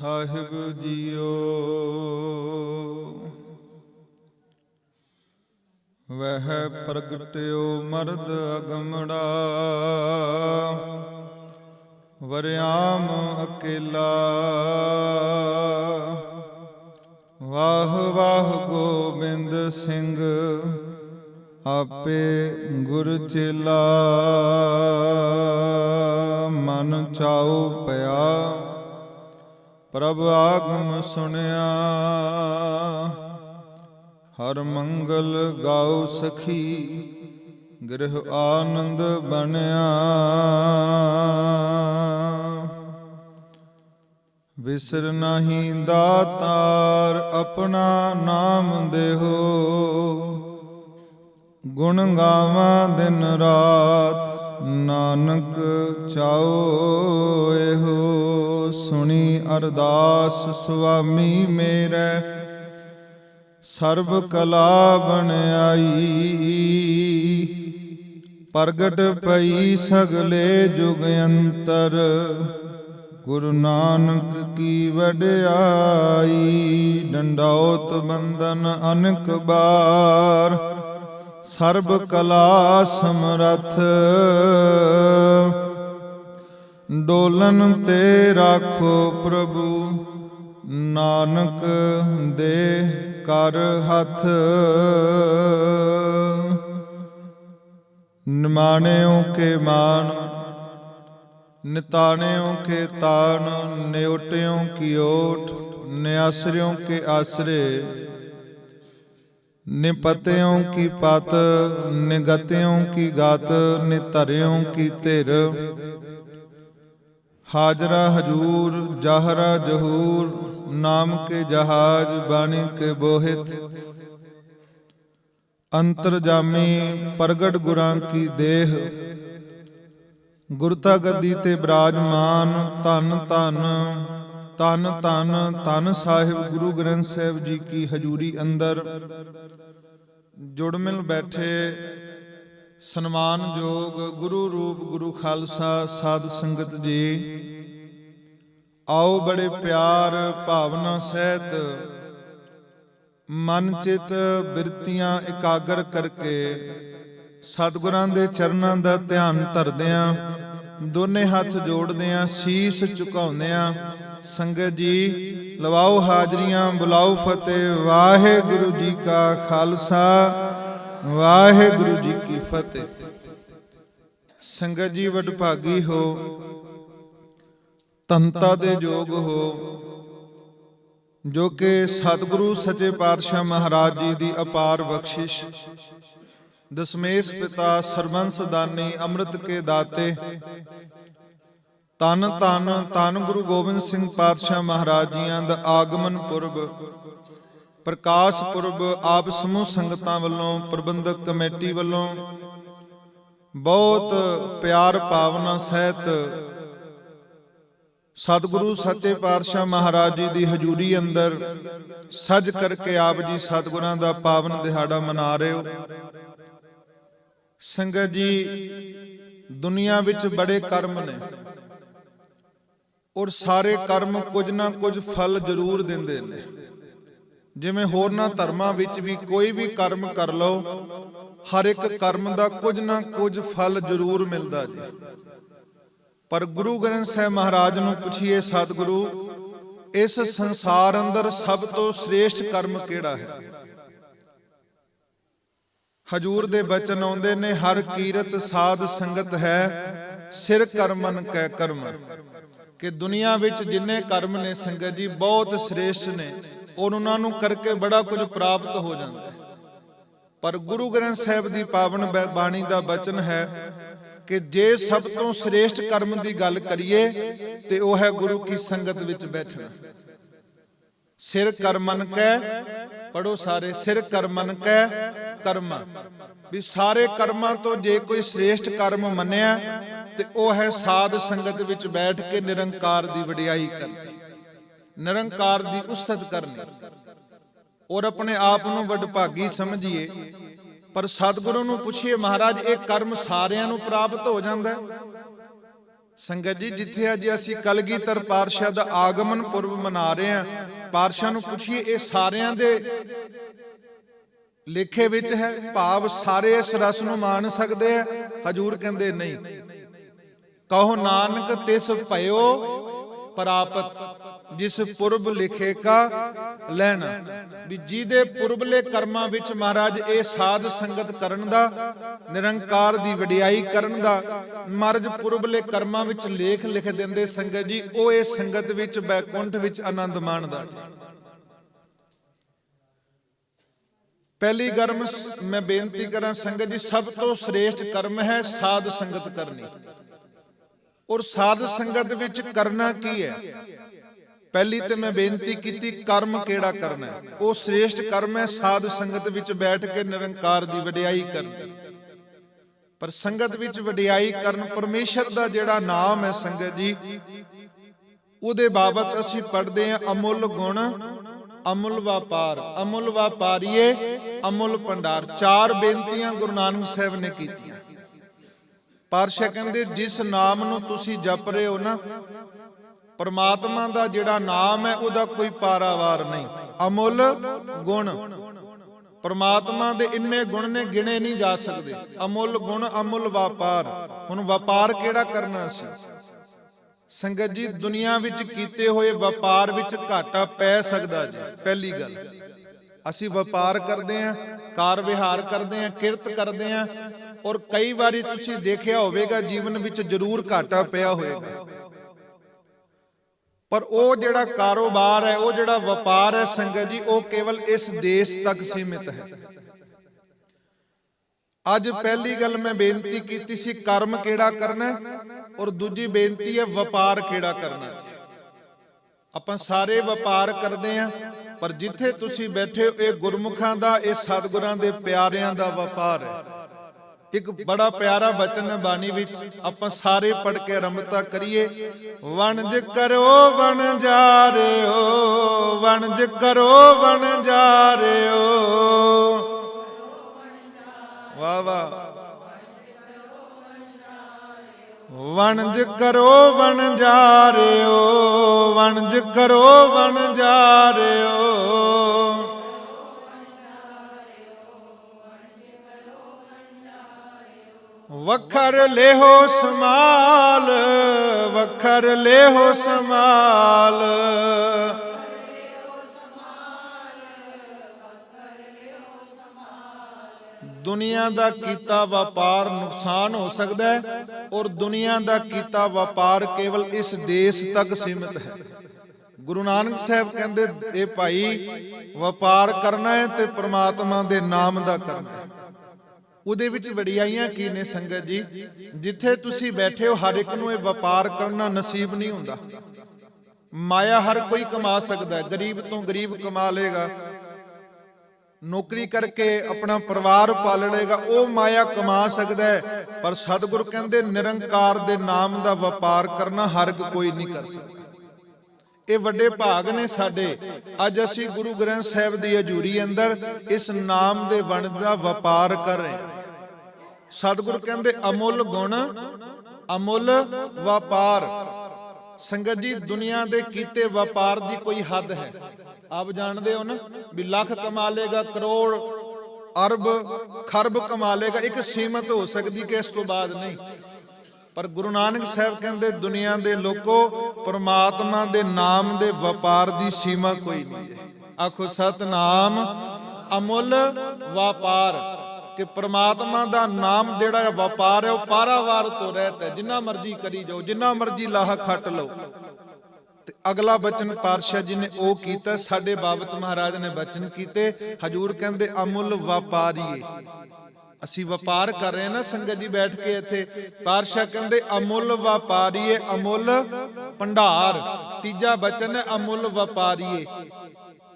ਸਾਹਿਬ JIO. ਵਹਿ ਪ੍ਰਗਟਿਓ ਮਰਦ ਅਗਮੜਾ, ਵਰਿਆਮ ਅਕੇਲਾ। ਵਾਹ ਵਾਹ ਗੋਬਿੰਦ ਸਿੰਘ ਆਪੇ ਗੁਰ ਚੇਲਾ। ਮਨ ਚਾਉ ਪਿਆ ਪ੍ਰਭ ਆਗਮ ਸੁਣਿਆ, ਹਰ ਮੰਗਲ ਗਾਉ ਸਖੀ ਗ੍ਰਹਿ ਆਨੰਦ ਬਣਿਆ। ਵਿਸਰ ਨਹੀਂ ਦਾਤਾਰ ਆਪਣਾ ਨਾਮ ਦੇਹੋ, ਗੁਣ ਗਾਵਾਂ ਦਿਨ ਰਾਤ ਨਾਨਕ ਚਾਉ ਇਹੋ। ਸੁਣੀ ਅਰਦਾਸ ਸੁਆਮੀ ਮੇਰੇ, ਸਰਬ ਕਲਾ ਬਣਾਈ। ਪ੍ਰਗਟ ਪਈ ਸਗਲੇ ਜੁਗ ਅੰਤਰ, ਗੁਰੂ ਨਾਨਕ ਕੀ ਵਡਿਆਈ। ਡੰਡੌਤ ਬੰਦਨ ਅਨਕ ਬਾਰ, ਸਰਬ ਕਲਾ ਸਮਰੱਥ। ਡੋਲਨ ਤੇ ਰਾਖੋ ਪ੍ਰਭੂ, ਨਾਨਕ ਦੇ ਕਰ ਹੱਥ। ਨਿਮਾਣਿਓ ਕੇ ਮਾਨ, ਨਿਤਾਣਿਓ ਕੇ ਤਾਨ। ਨਿਉਟਿਓ ਕੀ ਓਟ, ਨਿਆਸਰਿਓ ਕੇ ਆਸਰੇ। ਨਿਪਤਿਓ ਕੀ ਪਤ, ਨਿਗਤਿਓ ਕੀ ਗਤ। ਨਿਧਰਿਓ ਕੀ ਧਿਰ, ਹਾਜ਼ਰਾ ਹਜੂਰ। ਜਾਹਰਾ ਜਹੂਰ, ਨਾਮ ਕੇ ਜਹਾਜ। ਬਾਣੀ ਕੇ ਬੋਹਿਤ, ਅੰਤਰਜਾਮੀ ਪ੍ਰਗਟ ਗੁਰਾਂ ਕੀ ਦੇਹ। ਗੁਰਤਾ ਗੱਦੀ ਤੇ ਬਿਰਾਜਮਾਨ। ਧੰਨ ਧੰਨ ਧੰਨ ਧੰਨ ਧੰਨ ਸਾਹਿਬ ਗੁਰੂ ਗ੍ਰੰਥ ਸਾਹਿਬ ਜੀ ਕੀ ਹਜ਼ੂਰੀ ਅੰਦਰ ਜੁੜ ਮਿਲ ਬੈਠੇ ਸਨਮਾਨਯੋਗ ਗੁਰੂ ਰੂਪ ਗੁਰੂ ਖਾਲਸਾ ਸਾਧ ਸੰਗਤ ਜੀ। ਆਓ ਬੜੇ ਪਿਆਰ ਭਾਵਨਾ ਸਹਿਤ ਮਨ ਚਿਤ ਬਿਰਤੀਆਂ ਇਕਾਗਰ ਕਰਕੇ ਸਤਿਗੁਰਾਂ ਦੇ ਚਰਨਾਂ ਦਾ ਧਿਆਨ ਧਰਦਿਆਂ, ਦੋਨੇ ਹੱਥ ਜੋੜਦਿਆਂ, ਸੀਸ ਝੁਕਾਉਂਦਿਆਂ ਸੰਗਤ ਜੀ ਲਵਾਓ ਹਾਜ਼ਰੀਆਂ, ਬੁਲਾਓ ਫਤਿਹ। ਵਾਹਿਗੁਰੂ ਜੀ ਕਾ ਖਾਲਸਾ, ਵਾਹਿਗੁਰੂ ਜੀ ਕੀ ਫਤਿਹ। ਸੰਗਤ ਜੀ ਵਡਭਾਗੀ ਹੋ, ਧੰਤਾ ਦੇ ਯੋਗ ਹੋ, ਜੋ ਕਿ ਸਤਿਗੁਰੂ ਸੱਚੇ ਪਾਤਸ਼ਾਹ ਮਹਾਰਾਜ ਜੀ ਦੀ ਅਪਾਰ ਬਖਸ਼ਿਸ਼। ਦਸਮੇਸ਼ ਪਿਤਾ ਸਰਬੰਸ ਦਾਨੀ ਅੰਮ੍ਰਿਤ ਕੇ ਦਾਤੇ। ਧੰਨ ਧੰਨ ਧੰਨ ਗੁਰੂ ਗੋਬਿੰਦ ਸਿੰਘ ਪਾਤਸ਼ਾਹ ਮਹਾਰਾਜ ਜੀਆਂ ਦਾ ਆਗਮਨ ਪੁਰਬ, ਪ੍ਰਕਾਸ਼ ਪੁਰਬ ਆਪ ਸਮੂਹ ਸੰਗਤਾਂ ਵੱਲੋਂ, ਪ੍ਰਬੰਧਕ ਕਮੇਟੀ ਵੱਲੋਂ ਬਹੁਤ ਪਿਆਰ ਭਾਵਨਾ ਸਹਿਤ ਸਤਿਗੁਰੂ ਸੱਚੇ ਪਾਤਸ਼ਾਹ ਮਹਾਰਾਜ ਜੀ ਦੀ ਹਜ਼ੂਰੀ ਅੰਦਰ ਸਜ ਕਰਕੇ ਆਪ ਜੀ ਸਤਿਗੁਰਾਂ ਦਾ ਪਾਵਨ ਦਿਹਾੜਾ ਮਨਾ ਰਹੇ ਹੋ। ਸੰਗਤ ਜੀ ਦੁਨੀਆ ਵਿੱਚ ਬੜੇ ਕਰਮ ਨੇ ਔਰ ਸਾਰੇ ਕਰਮ ਕੁਝ ਨਾ ਕੁਝ ਫਲ ਜ਼ਰੂਰ ਦਿੰਦੇ ਨੇ। ਜਿਵੇਂ ਹੋਰਨਾਂ ਧਰਮਾਂ ਵਿੱਚ ਵੀ ਕੋਈ ਵੀ ਕਰਮ ਕਰ ਲਓ, ਹਰ ਇੱਕ ਕਰਮ ਦਾ ਕੁਝ ਨਾ ਕੁਝ ਫਲ ਜ਼ਰੂਰ ਮਿਲਦਾ ਜੀ। ਪਰ ਗੁਰੂ ਗ੍ਰੰਥ ਸਾਹਿਬ ਮਹਾਰਾਜ ਨੂੰ ਪੁੱਛੀਏ, ਸਤਿਗੁਰੂ ਇਸ ਸੰਸਾਰ ਅੰਦਰ ਸਭ ਤੋਂ ਸ੍ਰੇਸ਼ਟ ਕਰਮ ਕਿਹੜਾ ਹੈ? ਹਜੂਰ ਦੇ ਬਚਨ ਆਉਂਦੇ ਨੇ, ਹਰ ਕੀਰਤ ਸਾਧ ਸੰਗਤ ਹੈ, ਸਿਰ ਕਰਮਨ ਕੈ ਕਰਮ। ਕਿ ਦੁਨੀਆ ਵਿੱਚ ਜਿੰਨੇ ਕਰਮ ਨੇ ਸੰਗਤ ਜੀ ਬਹੁਤ ਸ੍ਰੇਸ਼ਟ ਨੇ ਔਰ ਉਹਨਾਂ ਨੂੰ ਕਰਕੇ ਬੜਾ ਕੁਝ ਪ੍ਰਾਪਤ ਹੋ ਜਾਂਦਾ ਹੈ। ਪਰ ਗੁਰੂ ਗ੍ਰੰਥ ਸਾਹਿਬ ਦੀ ਪਾਵਨ ਬਾਣੀ ਦਾ ਬਚਨ ਹੈ ਕਿ ਜੇ ਸਭ ਤੋਂ ਸ੍ਰੇਸ਼ਟ ਕਰਮ ਦੀ ਗੱਲ ਕਰੀਏ ਤੇ ਉਹ ਹੈ ਗੁਰੂ ਕੀ ਸੰਗਤ ਵਿੱਚ ਬੈਠਣਾ। ਸਿਰ ਕਰਮਨ ਕੈ, ਪੜੋ ਸਾਰੇ, ਸਿਰ ਕਰਮਨ ਕੈ ਕਰਮ। ਵੀ ਸਾਰੇ ਕਰਮਾਂ ਤੋਂ ਜੇ ਕੋਈ ਸ੍ਰੇਸ਼ਟ ਕਰਮ ਮੰਨਿਆ ਤੇ ਉਹ ਹੈ ਸਾਧ ਸੰਗਤ ਵਿੱਚ ਬੈਠ ਕੇ ਨਿਰੰਕਾਰ ਦੀ ਵਡਿਆਈ ਕਰਨੀ, ਨਿਰੰਕਾਰ ਦੀ ਉਸਤਤ ਕਰਨੀ ਔਰ ਆਪਣੇ ਆਪ ਨੂੰ ਵਡਭਾਗੀ ਸਮਝੀਏ। ਪਰ ਸਤਿਗੁਰੂ ਨੂੰ ਪੁੱਛੀਏ, ਮਹਾਰਾਜ ਇਹ ਕਰਮ ਸਾਰਿਆਂ ਨੂੰ ਪ੍ਰਾਪਤ ਹੋ ਜਾਂਦਾ? ਸੰਗਤ ਜੀ, ਜਿੱਥੇ ਅੱਜ ਅਸੀਂ ਕਲਗੀਧਰ ਪਾਤਸ਼ਾਹ ਦਾ ਆਗਮਨ ਪੁਰਬ ਮਨਾ ਰਹੇ ਹਾਂ, ਪਾਤਸ਼ਾਹ ਨੂੰ ਪੁੱਛੀਏ ਇਹ ਸਾਰਿਆਂ ਦੇ ਲੇਖੇ ਵਿੱਚ ਹੈ? ਭਾਵ ਸਾਰੇ ਇਸ ਰਸ ਨੂੰ ਮਾਣ ਸਕਦੇ ਆ? ਹਜੂਰ ਕਹਿੰਦੇ ਨਹੀਂ। ਕਹੋ ਨਾਨਕ ਤਿਸ ਭਇਓ ਪ੍ਰਾਪਤ ਜਿਸ ਪੁਰਬ ਲਿਖੇ ਕਾ ਲੈਣਾ। ਵੀ ਜਿਹਦੇ ਪੁਰਬਲੇ ਕਰਮਾਂ ਵਿੱਚ ਮਹਾਰਾਜ ਇਹ ਸਾਧ ਸੰਗਤ ਕਰਨ ਦਾ, ਨਿਰੰਕਾਰ ਦੀ ਵਡਿਆਈ ਕਰਨ ਦਾ ਮਹਾਰਾਜ ਪੁਰਬਲੇ ਕਰਮਾਂ ਵਿੱਚ ਲੇਖ ਲਿਖ ਦਿੰਦੇ ਸੰਗਤ ਜੀ, ਉਹ ਇਹ ਸੰਗਤ ਵਿੱਚ ਬੈਕੁੰਠ ਵਿੱਚ ਆਨੰਦ ਮਾਣਦਾ ਜੀ। ਪਹਿਲੀ ਕਰਮ ਮੈਂ ਬੇਨਤੀ ਕਰਾਂ ਸੰਗਤ ਜੀ, ਸਭ ਤੋਂ ਸ੍ਰੇਸ਼ਟ ਕਰਮ ਹੈ ਸਾਧ ਸੰਗਤ ਕਰਨੀ। ਔਰ ਸਾਧ ਸੰਗਤ ਵਿੱਚ ਕਰਨਾ ਕੀ ਹੈ? ਪਹਿਲੀ ਤੇ ਮੈਂ ਬੇਨਤੀ ਕੀਤੀ ਕਰਮ ਕਿਹੜਾ ਕਰਨਾ ਹੈ। ਉਹ ਸ੍ਰੇਸ਼ਟ ਕਰਮ ਹੈ ਸਾਧ ਸੰਗਤ ਵਿੱਚ ਬੈਠ ਕੇ ਨਿਰੰਕਾਰ ਦੀ ਵਡਿਆਈ ਕਰਨਾ। ਪਰ ਸੰਗਤ ਵਿੱਚ ਵਡਿਆਈ ਕਰਨ, ਪਰਮੇਸ਼ਰ ਦਾ ਜਿਹੜਾ ਨਾਮ ਹੈ ਸੰਗਤ ਜੀ, ਉਹਦੇ ਬਾਬਤ ਅਸੀਂ ਪੜ੍ਹਦੇ ਹਾਂ ਅਮੁੱਲ ਗੁਣ ਅਮੁੱਲ ਵਪਾਰ, ਅਮੁੱਲ ਵਪਾਰੀਏ ਅਮੁੱਲ ਭੰਡਾਰ। ਚਾਰ ਬੇਨਤੀਆਂ ਗੁਰੂ ਨਾਨਕ ਸਾਹਿਬ ਨੇ ਕੀਤੀਆਂ। ਪਾਤਸ਼ਾਹ ਕਹਿੰਦੇ ਜਿਸ ਨਾਮ ਨੂੰ ਤੁਸੀਂ ਜਪ ਰਹੇ ਹੋ ਨਾ, ਪਰਮਾਤਮਾ ਦਾ ਜਿਹੜਾ ਨਾਮ ਹੈ ਉਹਦਾ ਕੋਈ ਪਾਰਾਵਾਰ ਨਹੀਂ। ਅਮੁੱਲ ਗੁਣ, ਪਰਮਾਤਮਾ ਦੇ ਇੰਨੇ ਗੁਣ ਨੇ ਗਿਣੇ ਨਹੀਂ ਜਾ ਸਕਦੇ। ਅਮੁੱਲ ਗੁਣ ਅਮੁੱਲ ਵਪਾਰ। ਹੁਣ ਵਪਾਰ ਕਿਹੜਾ ਕਰਨਾ ਸੀ ਸੰਗਤ ਜੀ? ਦੁਨੀਆ ਵਿੱਚ ਕੀਤੇ ਹੋਏ ਵਪਾਰ ਵਿੱਚ ਘਾਟਾ ਪੈ ਸਕਦਾ ਜੀ। ਪਹਿਲੀ ਗੱਲ, ਅਸੀਂ ਵਪਾਰ ਕਰਦੇ ਆਂ, ਕਾਰ ਵਿਹਾਰ ਕਰਦੇ ਆਂ, ਕਿਰਤ ਕਰਦੇ ਆਂ, ਔਰ ਕਈ ਵਾਰੀ ਤੁਸੀਂ ਦੇਖਿਆ ਹੋਵੇਗਾ ਜੀਵਨ ਵਿੱਚ ਜ਼ਰੂਰ ਘਾਟਾ ਪਿਆ ਹੋਵੇਗਾ। ਪਰ ਉਹ ਜਿਹੜਾ ਕਾਰੋਬਾਰ ਹੈ, ਉਹ ਜਿਹੜਾ ਵਪਾਰ ਹੈ ਸੰਗਤ ਜੀ, ਉਹ ਕੇਵਲ ਇਸ ਦੇਸ਼ ਤੱਕ ਸੀਮਿਤ ਹੈ। ਅੱਜ ਪਹਿਲੀ ਗੱਲ ਮੈਂ ਬੇਨਤੀ ਕੀਤੀ ਸੀ ਕਰਮ ਕਿਹੜਾ ਕਰਨਾ, ਔਰ ਦੂਜੀ ਬੇਨਤੀ ਹੈ ਵਪਾਰ ਕਿਹੜਾ ਕਰਨਾ। ਆਪਾਂ ਸਾਰੇ ਵਪਾਰ ਕਰਦੇ ਆਂ, ਪਰ ਜਿੱਥੇ ਤੁਸੀਂ ਬੈਠੇ ਹੋ ਇਹ ਗੁਰਮੁਖਾਂ ਦਾ, ਇਹ ਸਤਿਗੁਰਾਂ ਦੇ ਪਿਆਰਿਆਂ ਦਾ ਵਪਾਰ ਹੈ। ਇੱਕ ਬੜਾ ਪਿਆਰਾ ਬਚਨ ਹੈ ਬਾਣੀ ਵਿੱਚ, ਆਪਾਂ ਸਾਰੇ ਪੜ੍ਹ ਕੇ ਆਰੰਭਤਾ ਕਰੀਏ। ਵਣਜ ਕਰੋ ਵਣਜਾਰਿਓ, ਵਣਜ ਕਰੋ ਵਣਜਾਰਿਓ। ਵਾਹ ਵਾਹ। ਵਣਜ ਕਰੋ ਵਣਜਾਰਿਓ, ਵਣਜ ਕਰੋ ਵਣਜਾਰਿਓ। ਵਖਰ ਲੇਹੋ ਸਮਾਲ, ਵਖਰ ਲੇਹੋ ਸਮਾਲ। ਦੁਨੀਆ ਦਾ ਕੀਤਾ ਵਪਾਰ ਨੁਕਸਾਨ ਹੋ ਸਕਦਾ ਹੈ, ਔਰ ਦੁਨੀਆ ਦਾ ਕੀਤਾ ਵਪਾਰ ਕੇਵਲ ਇਸ ਦੇਸ਼ ਤੱਕ ਸੀਮਿਤ ਹੈ। ਗੁਰੂ ਨਾਨਕ ਸਾਹਿਬ ਕਹਿੰਦੇ ਇਹ ਭਾਈ ਵਪਾਰ ਕਰਨਾ ਹੈ ਤੇ ਪ੍ਰਮਾਤਮਾ ਦੇ ਨਾਮ ਦਾ ਕਰਨਾ ਹੈ। ਉਹਦੇ ਵਿੱਚ ਵਡਿਆਈਆਂ ਕੀ ਨੇ ਸੰਗਤ ਜੀ? ਜਿੱਥੇ ਤੁਸੀਂ ਬੈਠੇ ਹੋ ਹਰ ਇੱਕ ਨੂੰ ਇਹ ਵਪਾਰ ਕਰਨਾ ਨਸੀਬ ਨਹੀਂ ਹੁੰਦਾ। ਮਾਇਆ ਹਰ ਕੋਈ ਕਮਾ ਸਕਦਾ ਹੈ, ਗਰੀਬ ਤੋਂ ਗਰੀਬ ਕਮਾ ਲੇਗਾ, ਨੌਕਰੀ ਕਰਕੇ ਆਪਣਾ ਪਰਿਵਾਰ ਪਾਲ ਲੇਗਾ, ਉਹ ਮਾਇਆ ਕਮਾ ਸਕਦਾ ਹੈ। ਪਰ ਸਤਿਗੁਰ ਕਹਿੰਦੇ ਨਿਰੰਕਾਰ ਦੇ ਨਾਮ ਦਾ ਵਪਾਰ ਕਰਨਾ ਹਰ ਕੋਈ ਨਹੀਂ ਕਰ ਸਕਦਾ। ਇਹ ਵੱਡੇ ਭਾਗ ਨੇ ਸਾਡੇ। ਅੱਜ ਅਸੀਂ ਗੁਰੂ ਗ੍ਰੰਥ ਸਾਹਿਬ ਦੀ ਹਜ਼ੂਰੀ ਅੰਦਰ ਇਸ ਨਾਮ ਦੇ ਵੰਡ ਦਾ ਵਪਾਰ ਕਰ ਰਹੇ ਹਾਂ। ਸਤਿਗੁਰ ਕਹਿੰਦੇ ਅਮੁੱਲ ਗੁਣ ਅਮੁੱਲ ਵਪਾਰ। ਸੰਗਤ ਜੀ, ਦੁਨੀਆ ਦੇ ਕੀਤੇ ਵਪਾਰ ਦੀ ਕੋਈ ਹੱਦ ਹੈ? ਆਪ ਜਾਣਦੇ ਹੋ ਨਾ ਵੀ ਲੱਖ ਕਮਾ ਲੇਗਾ, ਕਰੋੜ ਅਰਬ ਖਰਬ ਕਮਾ ਲੇਗਾ, ਇੱਕ ਸੀਮਤ ਹੋ ਸਕਦੀ ਕਿ ਇਸ ਤੋਂ ਬਾਅਦ ਨਹੀਂ। ਪਰ ਗੁਰੂ ਨਾਨਕ ਸਾਹਿਬ ਕਹਿੰਦੇ ਦੁਨੀਆ ਦੇ ਲੋਕੋ, ਪਰਮਾਤਮਾ ਦੇ ਨਾਮ ਦੇ ਵਪਾਰ ਦੀ ਸੀਮਾ ਕੋਈ ਨਹੀਂ ਹੈ। ਆਖੋ ਸਤਨਾਮ ਅਮੁੱਲ ਵਪਾਰ। ਕਿ ਪ੍ਰਮਾਤਮਾ ਦਾ ਨਾਮ ਜਿਹੜਾ ਵਪਾਰ ਹੈ ਉਹ ਪਾਰਾਵਾਰ ਤੋਂ ਰਹਿਤ ਹੈ। ਜਿੰਨਾ ਮਰਜ਼ੀ ਕਰੀ ਜਾਓ, ਜਿੰਨਾ ਮਰਜ਼ੀ ਲਾਹਾ ਖੱਟ ਲਓ। ਤੇ ਅਗਲਾ ਬਚਨ ਪਾਤਸ਼ਾਹ ਜੀ ਨੇ ਉਹ ਕੀਤਾ, ਸਾਡੇ ਬਾਬਤ ਮਹਾਰਾਜ ਨੇ ਬਚਨ ਕੀਤੇ। ਹਜੂਰ ਕਹਿੰਦੇ ਅਮੁੱਲ ਵਪਾਰੀਏ। ਅਸੀਂ ਵਪਾਰ ਕਰ ਰਹੇ ਨਾ ਸੰਗਤ ਜੀ ਬੈਠ ਕੇ ਇੱਥੇ। ਪਾਤਸ਼ਾਹ ਕਹਿੰਦੇ ਅਮੁੱਲ ਵਪਾਰੀਏ ਅਮੁੱਲ ਭੰਡਾਰ। ਤੀਜਾ ਬਚਨ ਹੈ ਅਮੁੱਲ ਵਪਾਰੀਏ।